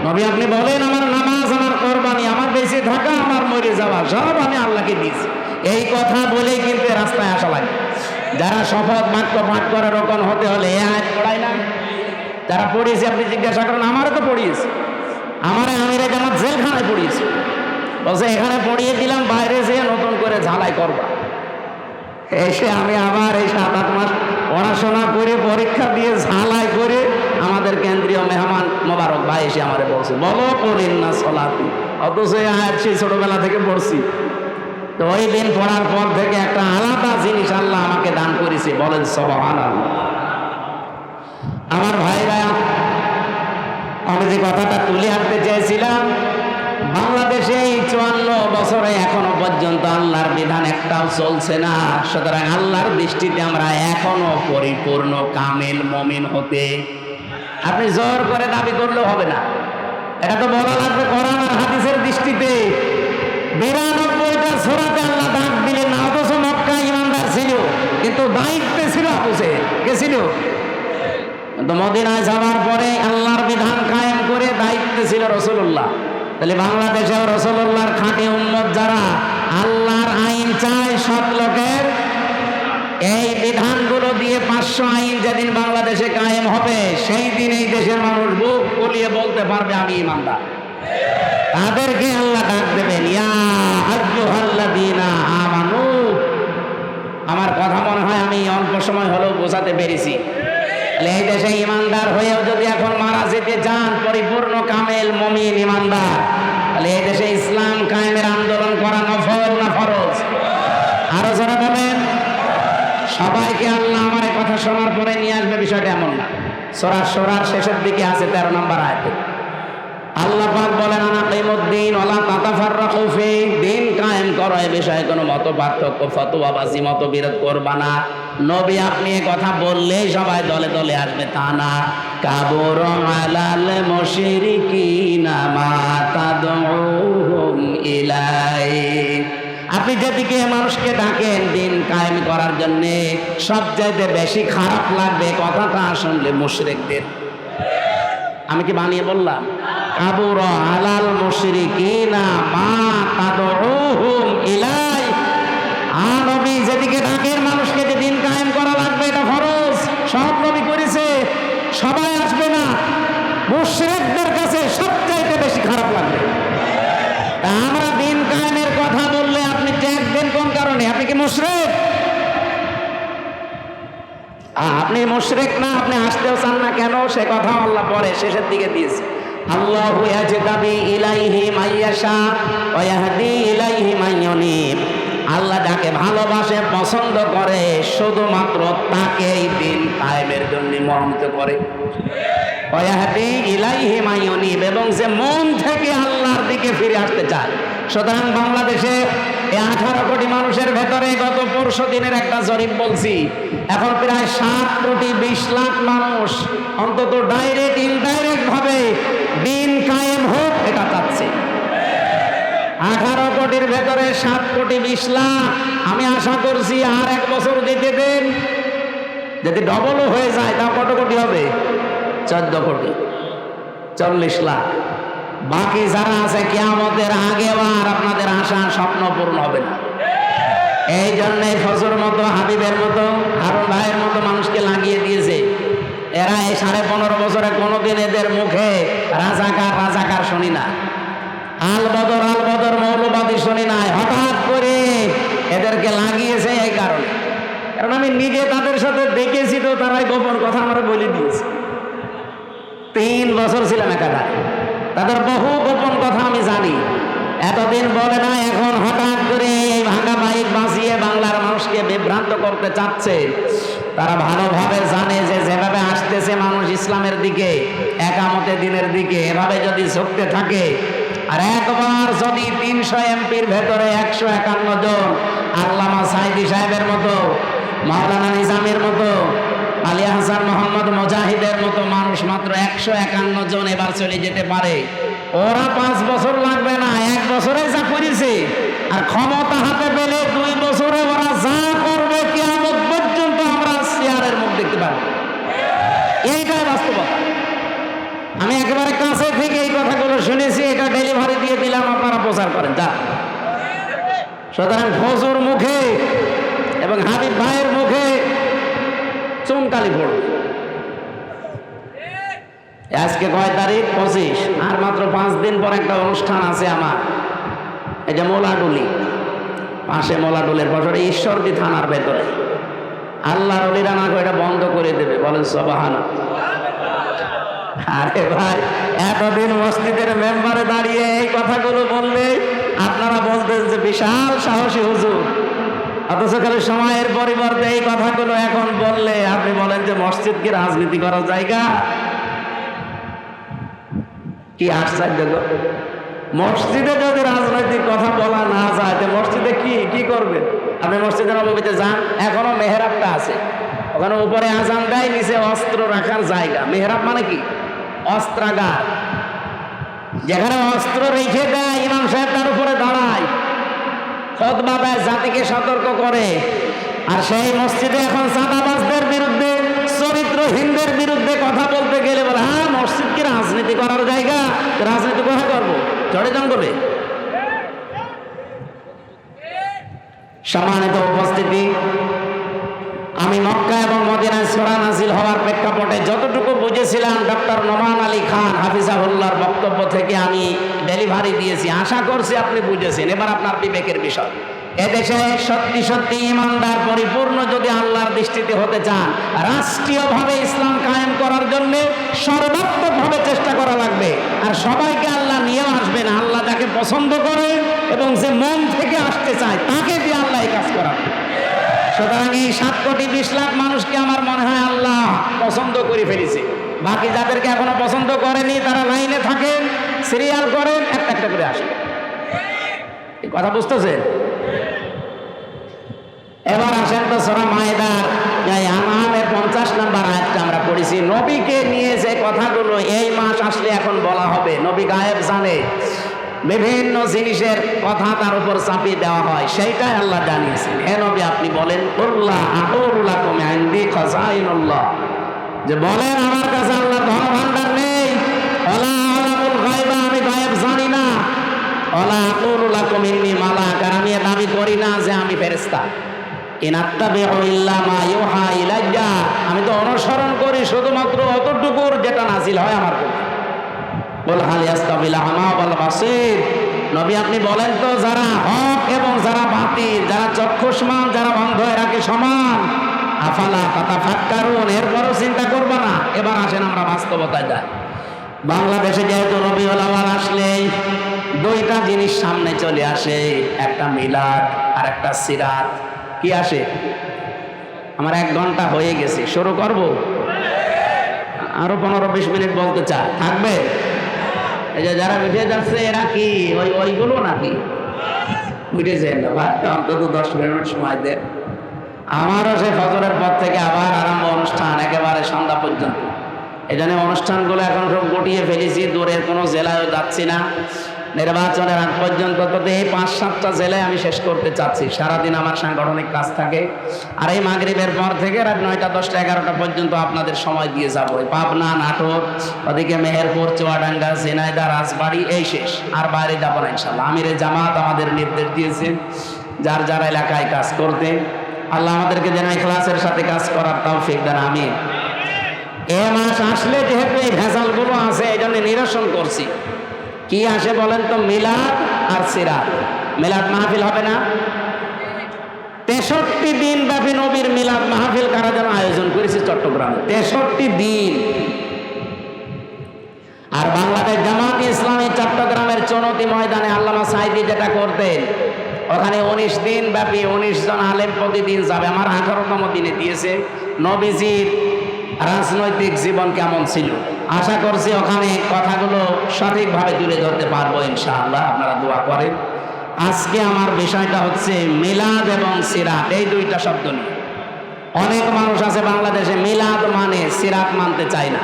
নবী আপনি বলেন আমার নামাজ, আমার কোরবানি, আমার বেঁচে থাকা, আমার মরে যাওয়া সব আমি আল্লাহকে দিয়েছি। এই কথা বলেই কিন্তু রাস্তায় আসা লাগে। যারা শপথ বাক্য পাঠ করার রকম হতে হলে এ আয়াত পড়ায় না, যারা পড়িয়েছে আপনি জিজ্ঞাসা করেন, আমারও তো পড়িয়েছে, আমার আমিরে জামাত জেলখানায় পড়িয়েছে। বলছে এখানে পড়িয়ে দিলাম, বাইরে যেয়ে নতুন করে ঝালাই করবা। এসে আমি আবার এই 7-8 মাস পড়াশোনা করে পরীক্ষা দিয়ে ঝালাই করে আমাদের কেন্দ্রীয় মেহমান মোবারক ভাই এসে আমারে বলছে বলো পড়িন না সলাতি, অথচ এই আয়াত সেই ছোটবেলা থেকে পড়ছি। তো ওই দিন পড়ার পর থেকে একটা আলাদা জিনিস আল্লাহ আমাকে দান করেছে, বলেন সুবহানাল্লাহ। আমার ভাইরা, আমি যে কথাটা তুলে আনতে চেয়েছিলাম, বাংলাদেশে এই 54 বছরে এখনো পর্যন্ত আল্লাহর বিধান একটাও চলছে না। সুতরাং আল্লাহর দৃষ্টিতে আমরা এখনো পরিপূর্ণ কামেল মুমিন হতে, আপনি জোর করে দাবি করলেও হবে না। এটা তো বলা লাগবে কোরআন আর হাদিসের দৃষ্টিতে। 92টা সূরাতে আল্লাহ ডাক দিলেন না, অথচ মক্কা ইমানদার ছিল, কিন্তু দায়িত্বে ছিল আবু জেহেল। কে ছিল? কিন্তু মদিনায় যাওয়ার পরে আল্লাহর বিধান কায়েম করে দায়িত্বে ছিল রাসূলুল্লাহ। তাহলে বাংলাদেশেও রাসূলুল্লাহর খাঁটি উম্মত যারা আল্লাহর আইন চায় সৎ লোকের, এই বিধানগুলো দিয়ে 500 আইন যেদিন বাংলাদেশে কায়েম হবে, সেই দিন এই দেশের মানুষ বুক ফুলিয়ে বলতে পারবে আমি ইমানদার। তাদেরকে আল্লাহ ডাক দেবেন, ইয়া আইয়ুহাল্লাযীনা আমানু। আমার কথা মনে হয় আমি অল্প সময় হলেও বোঝাতে পেরেছি। এই দেশে ইমানদার হয়েও যদি এখন মারা যেতে চান, পরিপূর্ণ কামেল মুমিন ইমানদার, তাহলে এই দেশে ইসলাম কায়েমের আন্দোলন করা নফল না ফরজ? আরো যারা বলেন। সবাইকে আল্লাহ আমার এই কথা শোনার পরে নিয়ে আসবে, বিষয়টা এমন না। সূরা সূরার শেষের দিকে আছে 13 নম্বর আয়াতে আল্লাহ পাক বলেন, আনাকিমুদ্দিন ওয়ালা তাতাফাররাকু ফি, দিন কায়েম করো, এই বিষয়ে কোনো মত পার্থক্য ফতোয়াবাজি মতবিরোধ করবা না। নবী আপনি এই কথা বললেই সবাই দলে দলে আসবে তা না। কাবুর আলাল মুশরিকিনা মা তাদউহুম ইলাইহি, আপনি যেদিকে মানুষকে ডাকেন দিন কায়েম করার জন্য, সবচাইতে বেশি খারাপ লাগবে কথাটা শুনলে মুশরিকদের। আমি কি বানিয়ে বললাম? কাবুর আলাল মুশরিকিনা মা তাদউহুম ইলাইহি, নবী যেদিকে ডাকেন মানুষকে যে দিন কায়েম করা লাগবে, এটা ফরজ, সব নবী করেছে, সবাই আসবে না, মুশরিকদের কাছে সবচাইতে বেশি খারাপ লাগবে। তা আমরা দিন কায়েমের কথা বললে আপনি ট্যাগ দেন কোন কারণে? আপনি কি মুশরিক? আপনি মুশরিক না, আপনি আসতেও চান না কেন? সে কথা আল্লাহ পরে শেষের দিকে দিয়েছে। আল্লাহু ইয়াজতাবি ইলাইহি মাইয়াশা ওয়া ইয়াহদি ইলাইহি মাইয়ুনিব, আল্লাহ যাকে ভালোবাসে পছন্দ করে শুধুমাত্র তাকেই দিন কায়েমের জন্য মনোনীত করে। ওয়া ইয়াহদি ইলাইহি মাইয়ুনিব, এবং যে মন থেকে আল্লাহর দিকে ফিরে আসতে চায়। সুতরাং বাংলাদেশে এই 18 কোটি মানুষের ভেতরে গত পরশু দিনের একটা জরিপ বলছি, এখন প্রায় 7 কোটি 20 লাখ মানুষ অন্তত ডাইরেক্ট ইনডাইরেক্ট ভাবে দিন কায়েম হোক এটা চাচ্ছে। 18 কোটির ভেতরে 7 কোটি 20 লাখ, আমি আশা করছি আর 1 বছর যেতে দেন, যদি ডবলও হয়ে যায় তা কত কোটি হবে? 14 কোটি, 40 লাখ। বাকি যারা আছে কিয়ামতের আগে আর আপনাদের আশা স্বপ্ন পূর্ণ হবে না। এই জন্যে ফজর মতো, হাবিবের মতো, হারুন ভাইয়ের মতো মানুষকে লাগিয়ে দিয়েছে। এরা এই 15.5 বছরে কোনোদিন এদের মুখে রাজাকার রাজাকার শুনি না, আল বদর মৌলবাদী শুনি নাই। হঠাৎ করে এদেরকে লাগিয়েছে এই কারণে, কারণ আমি নিজে তাদের সাথে দেখেছি, তো তারাই গোপন কথা আমরা বলে দিয়েছি। 3 বছর ছিলাম একাধারে, তাদের বহু গোপন কথা আমি জানি। এতদিন বলে না, এখন হঠাৎ করে এই ভাঙা বাইক বাঁচিয়ে বাংলার মানুষকে বিভ্রান্ত করতে চাচ্ছে। তারা ভালোভাবে জানে যে যেভাবে আসতেছে মানুষ ইসলামের দিকে, একামতে দিনের দিকে, এভাবে যদি ঝুঁকতে থাকে, আর একবার যদি 300 এমপির ভেতরে 151 জন আল্লামা সাইদি সাহেবের মতো, মাওলানা নিজামের মতো, আলী হাসান মোহাম্মদ মুজাহিদের মতো মানুষ মাত্র 151 জন এবার চলে যেতে পারে, ওরা 5 বছর লাগবে না, 1 বছরে যা করেছে, আর ক্ষমতা হাতে পেলে 2 বছরে ওরা যা করবে কিয়ামত পর্যন্ত আমরা চেয়ারের মুখ দেখতে পাবো। এইটাই বাস্তবতা। আমি একেবারে কাছে থেকে এই কথাগুলো শুনেছি, এটা ডেলিভারি দিয়ে দিলাম, আপনারা প্রচার করেন যা। সুতরাং ফজর মুখে এবং হাবিব ভাইয়ের মুখে চুনকালি পড়বে। আজকে কয় তারিখ? 25। আর মাত্র 5 দিন পর একটা অনুষ্ঠান আছে আমার, এই যে মোলাডুলি, পাশে মোলাডুলের পাশে ঈশ্বরদী থানার ভেতরে। আল্লাহর ওলিরা না এটা বন্ধ করে দেবে, বলেন সুবহানাল্লাহ। আরে ভাই, এতদিন মসজিদের মেম্বারে দাঁড়িয়ে এই কথাগুলো বললে আপনারা বলতেন যে বিশাল সাহসী হুজুর, অথচ খালি সময়ের পরিবর্তে এই কথাগুলো এখন বললে আপনি বলেন যে মসজিদ কি রাজনীতি করার জায়গা? কি আশ্চর্য! মসজিদে যদি রাজনৈতিক কথা বলা না যায়, তো মসজিদে কি করবেন? আপনি মসজিদের নববীতে যান, এখনো মেহরাবটা আছে, ওখানে উপরে আজান দেয়, নিচে অস্ত্র রাখার জায়গা। মেহরাব মানে কি? অস্ত্রাগার, যেখানে অস্ত্র রেখে দেয়, ইমাম সাহেব তার উপরে দাঁড়ায়, খুতবা দেয়, জাতিকে সতর্ক করে। আর সেই মসজিদে এখন চাঁদাবাজদের বিরুদ্ধে, চরিত্রহীনদের বিরুদ্ধে কথা বলতে গেলে বলে, হ্যাঁ মসজিদ কি রাজনীতি করার জায়গা? রাজনীতি কোথায় করবো? চড়ে জঙ্গলে। সম্মানিত উপস্থিতি, আমি মক্কা এবং মদিনায় সূরা নাযিল হওয়ার প্রেক্ষাপটে যতটুকু বুঝেছিলাম ডক্টর নোমান আলী খান হাফিজাহুল্লাহর বক্তব্য থেকে আমি ডেলিভারি দিয়েছি। আশা করছি আপনি বুঝেছেন। এবার আপনার বিবেকের বিষয়, এদেশে সত্যি ইমানদার পরিপূর্ণ যদি আল্লাহর দৃষ্টিতে হতে চান, রাষ্ট্রীয়ভাবে ইসলাম করার জন্য সর্বাত্মকভাবে চেষ্টা করা লাগবে। আর সবাইকে আল্লাহ নিয়ে আসবে না, আল্লাহ যাকে পছন্দ করে এবং যে মন থেকে আসতে চায় তাকে দিয়ে আল্লাহ এই কাজ করাবে। সুতরাং এই 7,20,00,000 মানুষকে আমার মনে হয় আল্লাহ পছন্দ করে ফেলেছে। বাকি যাদেরকে এখনো পছন্দ করেনি তারা লাইনে থাকেন, সিরিয়াল করেন, একটা একটা করে আসেন। এই কথা বুঝতেছেন? এবার আসেন তো সূরা মায়েদার আনআমের 50 নম্বর আয়াতটা আমরা পড়েছি। নবীকে নিয়ে যে কথাগুলো এই মাস আসলে এখন বলা হবে, নবী গায়েব জানে, বিভিন্ন জিনিসের কথা তার উপর চাপিয়ে দেওয়া হয়, সেইটাই আল্লাহ জানিয়েছেন। হে নবী আপনি বলেন, কুল্লা আকুলু লাকুম ইনদি খাযাইনুল্লাহ, যে বলেন আমার কাছে আল্লাহর ধনভাণ্ডার নেই। ওয়ালা আলামুল গায়বা, আমি গায়েব জানি না। ওয়ালা আকুলু লাকুম ইন্নী মালাক, আর আমি দাবি করি না যে আমি ফেরেশতা। ইন আত্তাবিউ ইল্লা মা ইউহা ইলাইয়া, আমি তো অনুসরণ করি শুধুমাত্র অতটুকুর যেটা নাযিল হয় আমার প্রতি। বল হাল ইয়াস্তাবিল আমা ওয়াল বাসীর, নবী আপনি বলেন তো যারা হক এবং যারা বাতিল, যারা চক্ষুষ্মান যারা অন্ধ, এরা কি সমান? আফালা তাতাফাক্কারুন, এরপরও চিন্তা করবে না? এবার আসেন আমরা বাস্তবতায় যাই। বাংলাদেশে যেহেতু রবিউল আউয়াল আসলে দুইটা জিনিস সামনে চলে আসে, একটা মিলাদ আর একটা সিরাত। কি আসে? আমার 1 ঘন্টা হয়ে গেছে, শুরু করব? আরো 15-20 মিনিট বলতে চাই, থাকবে? এই যে যারা উঠে যাচ্ছে এরা কি ওইগুলো নাকি? উঠেছেন না ভাই, অন্তত 10 মিনিট সময় দেন। আমারও সে ফজরের পর থেকে আবার আরম্ভ অনুষ্ঠান, একেবারে সন্ধ্যা পর্যন্ত। এই জন্য অনুষ্ঠানগুলো এখন সব গুটিয়ে ফেলেছি, দূরের কোনো জেলায়ও যাচ্ছি না। নির্বাচনের আগ পর্যন্ত তো এই 5-7টা জেলায় আমি শেষ করতে চাচ্ছি। সারাদিন আমার সাংগঠনিক কাজ থাকে, আর এই মাগরিবের পর থেকে রাত 9টা, 10টা, 11টা পর্যন্ত আপনাদের সময় দিয়ে যাবো। পাবনা, নাটোর, ওদিকে মেহেরপুর, চুয়াডাঙ্গা, ঝিনাইদহ, রাজবাড়ী, এই শেষ। আর বাইরে যাবো না ইনশাল্লাহ। আমিরে জামাত আমাদের নির্দেশ দিয়েছেন যার যার এলাকায় কাজ করতে। আল্লাহ আমাদেরকে যেন ইখলাসের সাথে কাজ করার তৌফিক দেন, আমিন। এ মাস আসলে যেহেতু এই ভেজালগুলো আছে, এই জন্য নিরসন করছি। কি আসে বলেন তো? মিলাদ আর সিরাত। মিলাদ মাহফিল হবে না? 63 দিন ব্যাপী নবীর মিলাদ মাহফিল কারা যেন আয়োজন করেছে চট্টগ্রামে, 63 দিন। আর বাংলাদেশ জামাত ইসলামী চট্টগ্রামের চনতি ময়দানে আল্লামা সাঈদী যেটা করতেন, ওখানে 19 দিন ব্যাপী 19 জন আলেম প্রতিদিন যাবে। আমার 18তম দিনে দিয়েছে নবীজির রাজনৈতিক জীবন কেমন ছিল। আশা করছি ওখানে কথাগুলো সঠিকভাবে তুলে ধরতে পারবো ইনশাআল্লাহ, আপনারা দোয়া করেন। আজকে আমার বিষয়টা হচ্ছে মিলাদ এবং সিরাত, এই দুইটা শব্দ নিয়ে। অনেক মানুষ আছে বাংলাদেশে মিলাদ মানে সিরাত মানতে চায় না,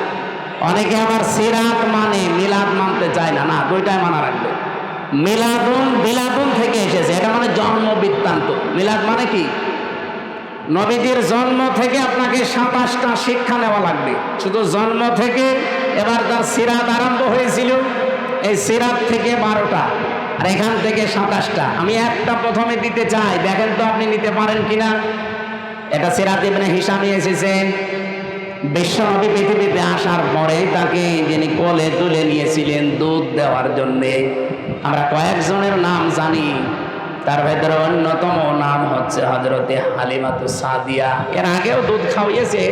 অনেকে আবার সিরাত মানে মিলাদ মানতে চায় না। না, দুইটাই মানা রাখবে। মিলাদুন বিলাদুন থেকে এসেছে, এটা মানে জন্ম বৃত্তান্ত। মিলাদ মানে কি? নবীজির জন্ম থেকে আপনাকে 27টা শিক্ষা নেওয়া লাগবে, শুধু জন্ম থেকে। এবার তার সিরাত আরম্ভ হয়েছিল, এই সিরাত থেকে 12টা, আর এখান থেকে 27টা। আমি একটা প্রথমে দিতে চাই, দেখেন তো আপনি নিতে পারেন কিনা। এটা সিরাত ইবনে হিশামে এসেছেন। বিশ্বনবী পৃথিবীতে আসার পরে তাকে যিনি কোলে তুলে নিয়েছিলেন দুধ দেওয়ার জন্যে, আমরা কয়েকজনের নাম জানি, তার ভেতরে অন্যতম নাম হচ্ছে হযরতে হালিমাতুস সাদিয়া। এর আগেও দুধ খাওয়িয়েছে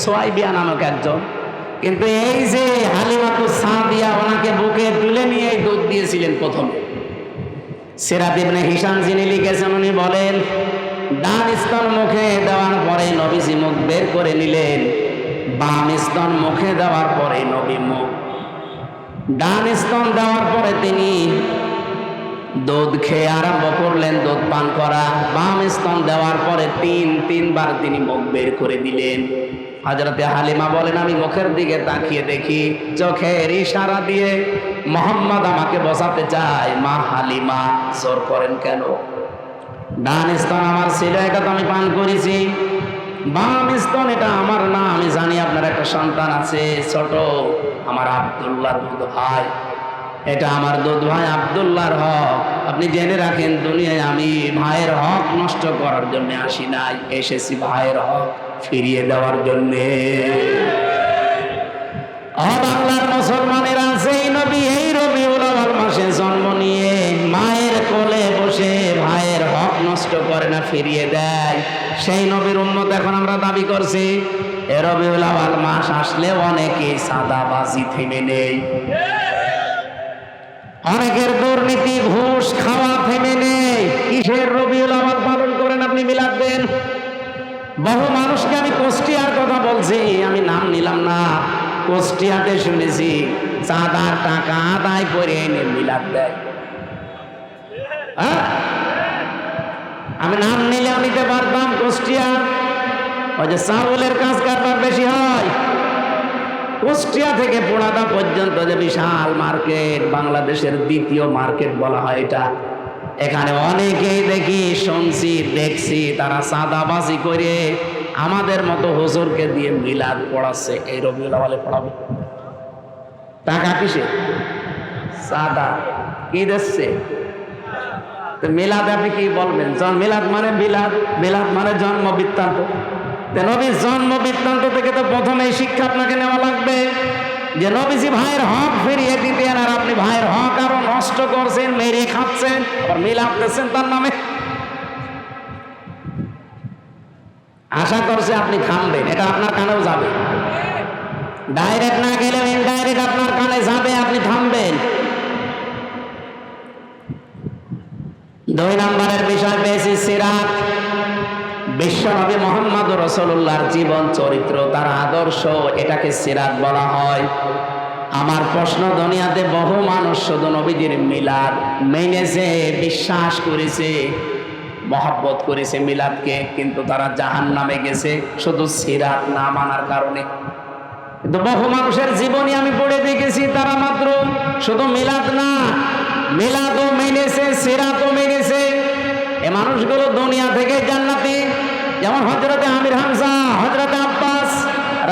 সোয়াইবিয়া নামক একজন, কিন্তু এই যে হালিমাতুস সাদিয়া, ওনাকে বুকে তুলে নিয়ে দুধ দিয়েছিলেন প্রথমে। সিরাত ইবনে হিশাম যিনি লিখেছেন, উনি বলেন ডান স্তন মুখে দেওয়ার পরে নবীজি মুখ বের করে নিলেন, বাম স্তন মুখে দেওয়ার পরে নবী মুখ, ডান স্তন দেওয়ার পরে তিনি দুধ খেয়ে আরম্ভ করলেন দুধ পান করা। বাম স্তন দেওয়ার পরে তিনবার তিনি মুখ বের করে দিলেন। হযরতে হালিমা বলেন, আমি মুখের দিকে তাকিয়ে দেখি চোখের ইশারা দিয়ে মোহাম্মদ আমাকে বসাতে চায়। মা হালিমা, জোর করেন কেন? ডান স্তন আমার ছিল, এটা তো আমি পান করেছি। বাম স্তন এটা আমার না, আমি জানি আপনার একটা সন্তান আছে ছোট, আমার আব্দুল্লাহ দুধ ভাই, এটা আমার দুধ ভাই আব্দুল্লাহর হক। আপনি জেনে রাখেন, দুনিয়ায় আমি ভাইয়ের হক নষ্ট করার জন্য আসি নাই, এসেছি ভাইয়ের হক ফিরিয়ে দেওয়ার জন্যে। বাংলার মুসলমানেরা সেই নবী এই রবিউল আউয়াল মাসে জন্ম নিয়ে মায়ের কোলে বসে ভাইয়ের হক নষ্ট করে না, ফিরিয়ে দেয়। সেই নবীর উম্মত এখন আমরা দাবি করছি। এ রবিউল আউয়াল মাস আসলে অনেকেই সাদাবাজি থেমে নেই, অনেকের দুর্নীতি ঘুষ খাওয়া থেমে নেই। কিসের রবিউল আউয়াল পালন করেন আপনি, মিলাদ দেন। বহু মানুষকে আমি কুষ্টিয়ার কথা বলছি, আমি নাম নিলাম না, কুষ্টিয়াতে শুনেছি চাঁদার টাকা আদায় করে এনে মিলাদ দেয়। আমি নাম নিলেও নিতে পারতাম। কুষ্টিয়া ওই যে চাউলের কাজ কারবার বেশি হয়, কুষ্টিয়া থেকে পোড়াদা পর্যন্ত যে বিশাল মার্কেট, বাংলাদেশের দ্বিতীয় মার্কেট বলা হয় এটা। এখানে অনেকেই দেখি, শুনছি, দেখছি তারা চাঁদাবাজি করে আমাদের মতো হুজুরকে দিয়ে মিলাদ পড়াচ্ছে। এই রবিউল আউয়ালে পড়াবে টাকা কিসে? চাঁদা। কি দিচ্ছে? মিলাদ আপনি কি বলবেন? মিলাদ মানে বিলাদ, বিলাদ মানে জন্ম বৃত্তান্ত। নবীর জন্ম বৃত্তান্ত থেকে তো প্রথমেই শিক্ষা আপনাকে নেওয়া লাগবে যে নবীজি ভাইয়ের হক ফিরিয়ে দিতেন, আর আপনি ভাইয়ের হক আরো নষ্ট করছেন, মেরে খাচ্ছেন, আবার মিলাদ দিচ্ছেন তার নামে। আশা করছে আপনি থামবেন, এটা আপনার কানেও যাবে। ডাইরেক্ট না গেলেও ইনডাইরেক্ট আপনার কানে যাবে, আপনি থামবেন। 2 নম্বরের বিষয় পেয়েছি সিরাত। বিশ্বনবী মুহাম্মদ রাসূলুল্লাহর জীবন চরিত্র, তার আদর্শ, এটাকে সিরাত বলা হয়। আমার প্রশ্ন, দুনিয়াতে বহু মানুষ শুধু নবীজির মিলাদ মেনেছে, বিশ্বাস করেছে, মহব্বত করেছে মিলাদকে, কিন্তু তারা জাহান্নামে গেছে শুধু সিরাত না মানার কারণে। কিন্তু বহু মানুষের জীবনী আমি পড়ে দেখেছি, তারা মাত্র শুধু মিলাদ না, মিলাদও মেনেছে, সিরাতও মেনেছে। এই মানুষগুলো দুনিয়া থেকে জান্নাতি। যেমন হযরতে আমির হামজা, হযরতে আব্বাস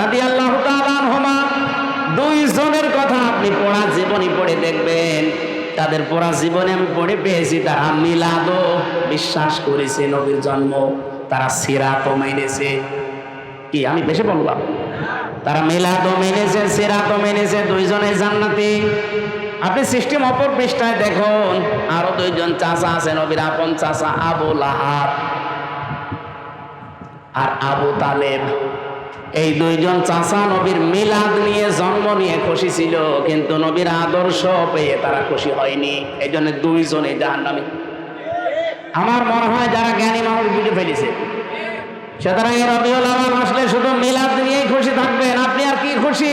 রাদিয়াল্লাহু তাআলা আনহুমা, 2 জনের কথা আপনি পড়া জীবনী পড়ে দেখবেন। তাদের পড়া জীবনে আমি পড়ে পেয়েছি তারা মিলাদও বিশ্বাস করেছে, নবীর জন্ম, তারা সিরাতও মেনেছে। কি আমি বেশি বললাম? তারা মিলাদও মেনেছে, সিরাতও মেনেছে, 2 জনে জান্নাতি। আপনি সিস্টেম অপর পৃষ্ঠায় দেখুন, আরো 2 জন চাচা আছে, নবীর আপন চাচা, আবু লাহাব আর আবু তালেব। এই 2 জন চাচা নবীর মিলাদ নিয়ে, জন্ম নিয়ে খুশি ছিল, কিন্তু নবীর আদর্শ পেয়ে তারা খুশি হয়নি। এই জন্য 2 জনে জাহান্নামী। আমার মনে হয় যারা জ্ঞানী মানুষ বুঝে ফেলেছে, সুতরাং এই রবিউল আউয়াল আসলে শুধু মিলাদ নিয়েই খুশি থাকবেন। আপনি আর কি খুশি?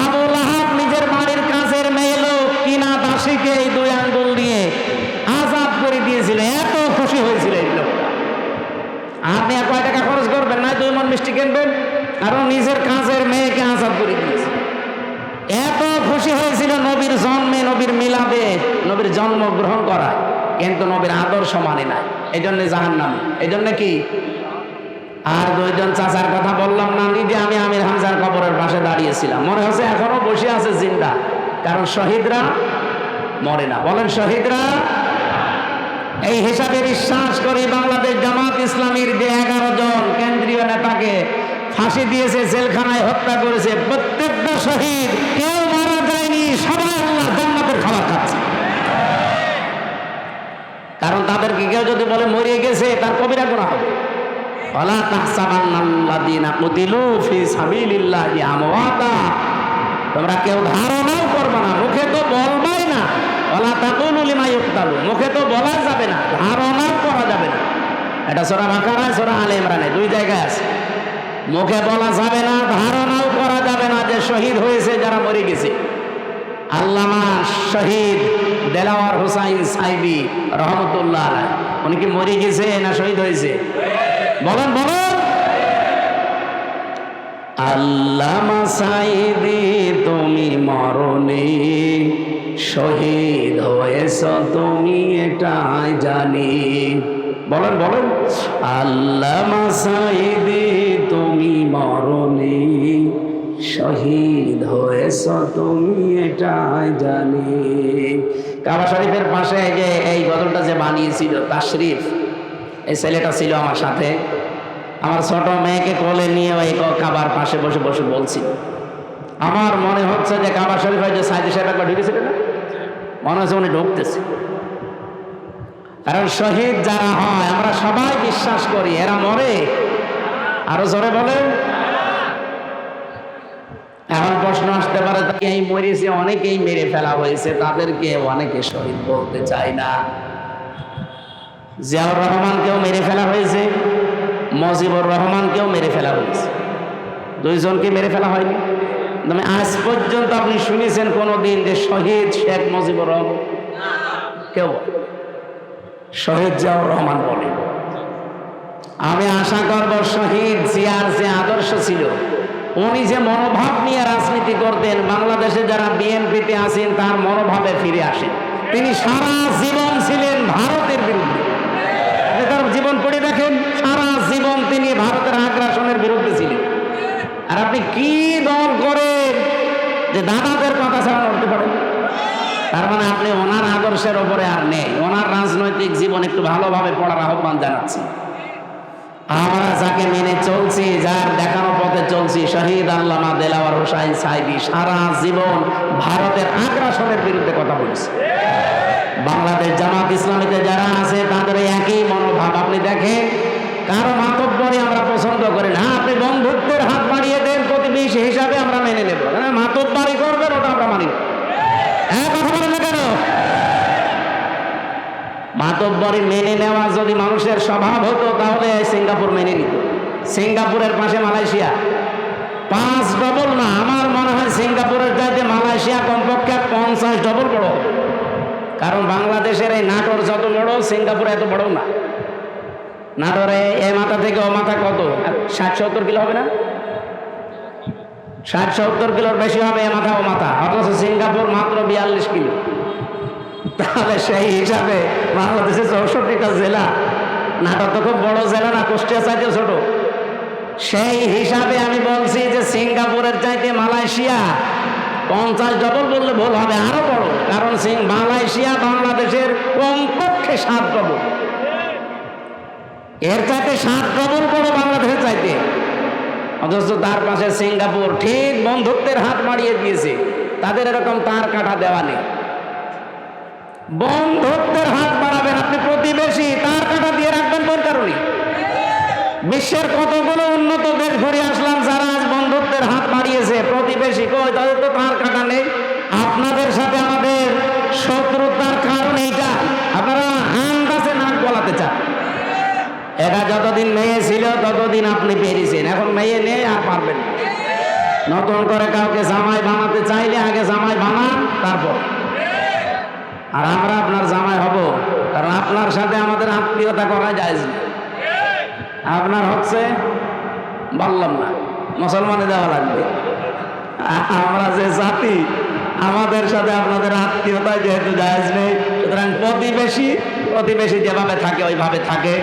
আবু লাহাব নিজের বাড়ির কাছের মেয়ে লোক কিনা দাসীকে এই 2 আঙ্গুল দিয়ে আযাব করে দিয়েছিল, এত খুশি হয়েছিল এই লোকটা। আপনি আর কয় টাকা খরচ করবেন না, 2 মণ মিষ্টি কিনবেন, কারণ নিজের কাছের মেয়েকে আযাব করে দিয়েছে। এত খুশি হয়েছিল নবীর জন্মে, নবীর মিলাদে, নবীর জন্ম গ্রহণ করায়, কিন্তু নবীর আদর্শ মানে নাই, এই জন্য জাহান্নামী। এই জন্য কি? আর 2 জন চাচার কথা বললাম না, নিজে আমি আমির হামজার কবরের পাশে দাঁড়িয়েছিলাম, মনে হচ্ছে এখনো বসে আছে জিন্দা, কারণ শহীদরা মরে না। বলেন শহীদরা। এই হিসাবে বিশ্বাস করি বাংলাদেশ জামাত ইসলামীর যে 11 জন কেন্দ্রীয় নেতাকে ফাঁসি দিয়েছে, জেলখানায় হত্যা করেছে, প্রত্যেকটা শহীদ, কেউ মারা যায়নি, সবাই আল্লাহ জান্নাতের খাবার খাচ্ছে। কারণ তাদেরকে কেউ যদি বলে মরিয়ে গেছে, তার কবিরা গুনাহ হবে। ওয়ালা তাহসাবান্নাল্লাযীনা কুতিলু ফি সাবিলিল্লাহি আমওয়াতা, তোমরা কেউ ধারণাও করবে না, মুখে তো বলবাই না। ওয়ালা তাকুলু লিমা ইউকতালু, মুখে তো বলা যাবে না, ধারণাও করা যাবে না। এটা সূরা বাকারা, সূরা আলে ইমরানে 2 জায়গায় আছে। মুখে বলা যাবে না, ধারণাও করা যাবে না যে শহীদ হয়েছে যারা মরে গেছে। আল্লামা শহীদ দেলাওয়ার হোসাইন সাইদি রহমতুল্লাহ আলাইহি, উনি কি মরে গেছে না শহীদ হয়েছে? বলেন বলেন। আল্লামা সাইদি তুমি মরনি, শহীদ হয়েছ তুমি এটাই জানি। বলেন বলেন। আল্লামা সাইদি তুমি মরনি, শহীদ হয়েছ তুমি এটাই জানি। কাবা শরীফের পাশে যে এই গজলটা যে বানিয়েছিল তাশরিফ, এই ছেলেটা ছিল আমার সাথে। আমার ছোট মেয়েকে কোলে নিয়ে ওই কাবার পাশে বসে বসে বলছি, আমার মনে হচ্ছে যে কাবা শরীফে যে সাইদি সাহেব একবার ঢুকেছিল না, মনে হচ্ছে উনি ঢুকতেছে। কারণ শহীদ যারা হয় আমরা সবাই বিশ্বাস করি এরা মরে। আরো জোরে বলেন। এখন প্রশ্ন আসতে পারে, এই মরেছে, অনেকেই মেরে ফেলা হয়েছে, তাদেরকে অনেকে শহীদ বলতে চায় না। জিয়াউর রহমানকেও মেরে ফেলা হয়েছে, মুজিবুর রহমানকেও মেরে ফেলা হয়েছে, দুইজনকে মেরে ফেলা হয়নি। মানে আজ পর্যন্ত আপনি শুনেছেন কোনদিন যে শহীদ শেখ মুজিবুর রহমান? কেউ শহীদ জিয়াউর রহমান বলে। আমি আশা করব শহীদ জিয়ার যে আদর্শ ছিল, উনি যে মনোভাব নিয়ে রাজনীতি করতেন, বাংলাদেশে যারা বিএনপিতে আছেন তার মনোভাবে ফিরে আসেন। তিনি সারা জীবন ছিলেন ভারতের বিরুদ্ধে। তার জীবন পড়ে দেখেন, সারা জীবন তিনি ভারতের আগ্রাসনের বিরুদ্ধে ছিলেন। আর আপনি কি দল করেন যে দাদাদের কথা ছাড়া লড়তে পারেন? তার মানে আপনি ওনার আদর্শের ওপরে আর নেই। ওনার রাজনৈতিক জীবন একটু ভালোভাবে পড়ার আহ্বান জানাচ্ছি। আমরা যাকে মেনে চলছি, যার দেখানো পথে চলছি, শহীদ আল্লামা দেলাওয়ার হোসাইন সাইদি সারা জীবন ভারতের আগ্রাসনের বিরুদ্ধে কথা বলছে। বাংলাদেশ জামাত ইসলামীতে যারা আছে তাদের একই মনোভাব। আপনি দেখেন, কারো মাতব্বরি আমরা পছন্দ করি না। আপনি বন্ধুত্বের হাত বাড়িয়ে দেন, প্রতিবেশী হিসাবে আমরা মেনে নেব। মাতব্বরি করবেন, ওটা আমরা মানি না। কথা বলেন না কেন? মাতব্বরি মেনে নেওয়া যদি মানুষের স্বভাব হতো, তাহলে সিঙ্গাপুর মেনে নিত। সিঙ্গাপুরের পাশে মালয়েশিয়া, 5 ডবল না, আমার মনে হয় সিঙ্গাপুরের চাইতে মালয়েশিয়া কমপক্ষে 50 ডবল বড় হবে। কারণ বাংলাদেশের এই নাটোর যত বড়, সিঙ্গাপুর এত বড় না। নাটোরে এ মাথা থেকে ও মাথা কত, 60-70 কিলো হবে না? 60-70 কিলোর বেশি হবে এ মাথা ও মাথা, অথচ সিঙ্গাপুর মাত্র 42 কিলো। তাহলে সেই হিসাবে বাংলাদেশে 64টা জেলা, নাটোর তো খুব বড় জেলা না, কুষ্টিয়া চাইতেও ছোট। সেই হিসাবে আমি বলছি যে সিঙ্গাপুরের চাইতে মালয়েশিয়া 50 ডবল বললে ভুল হবে, আরো বড়। কারণ মালয়েশিয়া বাংলাদেশের কমপক্ষে 7 ডবল, এর চাইতে 7 ডবল বড় বাংলাদেশের চাইতে। অথচ তার পাশে সিঙ্গাপুর ঠিক বন্ধুত্বের হাত বাড়িয়ে দিয়েছে। তাদের এরকম তার কাটা দেওয়া নেই। বন্ধুত্বের হাত বাড়াবেন, আপনি প্রতিবেশী, তার কাটা দিয়ে রাখবেন কোন কারণে? বিশ্বের কতগুলো উন্নত দেশ ঘুরে আসলাম, যারা আজ বন্ধুত্বের হাত বাড়িয়েছে, প্রতিবেশী কই, তাদের তো তার কাটা নেই। আপনাদের সাথে আমাদের শত্রুতার কারণ এইটা, আপনারা আন্দাজে নাক গলাতে চান। এটা যতদিন মেয়ে ছিল ততদিন আপনি পেরেছেন, এখন মেয়ে নেই আর পারবেন না। নতুন করে কাউকে জামাই বানাতে চাইলে আগে জামাই বানান, তারপর। আর আমরা আপনার জামাই হব, কারণ আপনার সাথে আমাদের আত্মীয়তা করা যায় না। আপনার হচ্ছে বললাম না, মুসলমানে দেওয়া লাগবে। আমরা যে জাতি, আমাদের সাথে আপনাদের আত্মীয়তা যেহেতু জায়েজ নেই, সুতরাং প্রতিবেশী যেভাবে থাকে ওইভাবে থাকে।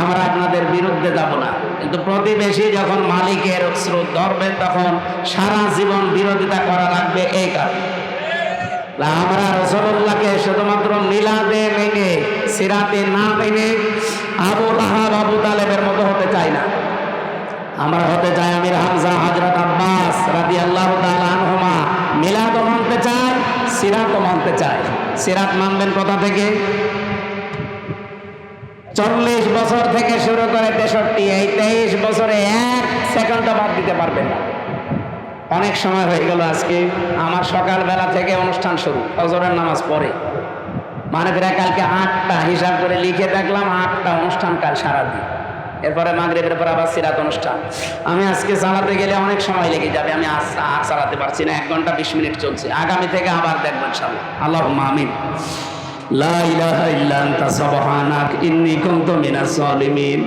আমরা আপনাদের বিরুদ্ধে যাব না, কিন্তু প্রতিবেশী যখন মালিকের স্রোত ধরবেন তখন সারা জীবন বিরোধিতা করা লাগবে। এই কারণে আমরা রাসূলুল্লাহকে শুধুমাত্র মিলাদে মেনে, সিরাতে না মেনে আবু লাহাব, আবু তালেবের মতো হতে চাই না। আমরা হতে চাই আমির হামজা, হযরত আব্বাস রাদিয়াল্লাহু তাআলা আনহুমা। মিলাদও মানতে চাই, সিরাতও মানতে চাই। সিরাত মানবেন কোথা থেকে? 40 বছর থেকে শুরু করে 63, এই 23 বছরে 1 সেকেন্ডও বাদ দিতে পারবেন না। অনেক সময় হয়ে গেল আজকে। আমার সকালবেলা থেকে অনুষ্ঠান শুরু, ফজরের নামাজ পড়ে, মানে প্রায় কালকে 8টা হিসাব করে লিখে দেখলাম, 8টা অনুষ্ঠান কাল সারাদিন। এরপরে মাগরিবের পর আবার সিরাত অনুষ্ঠান। আমি আজকে চালাতে গেলে অনেক সময় লেগে যাবে, আমি আর চালাতে পারছি না। 1 ঘন্টা 20 মিনিট চলছে। আগামী থেকে আবার দেখবেন ইনশাআল্লাহ। আল্লাহুম্মা আমিন। লা ইলাহা ইল্লা আনতা সুবহানাক ইন্নী কুনতু মিনাজ জালিমিন।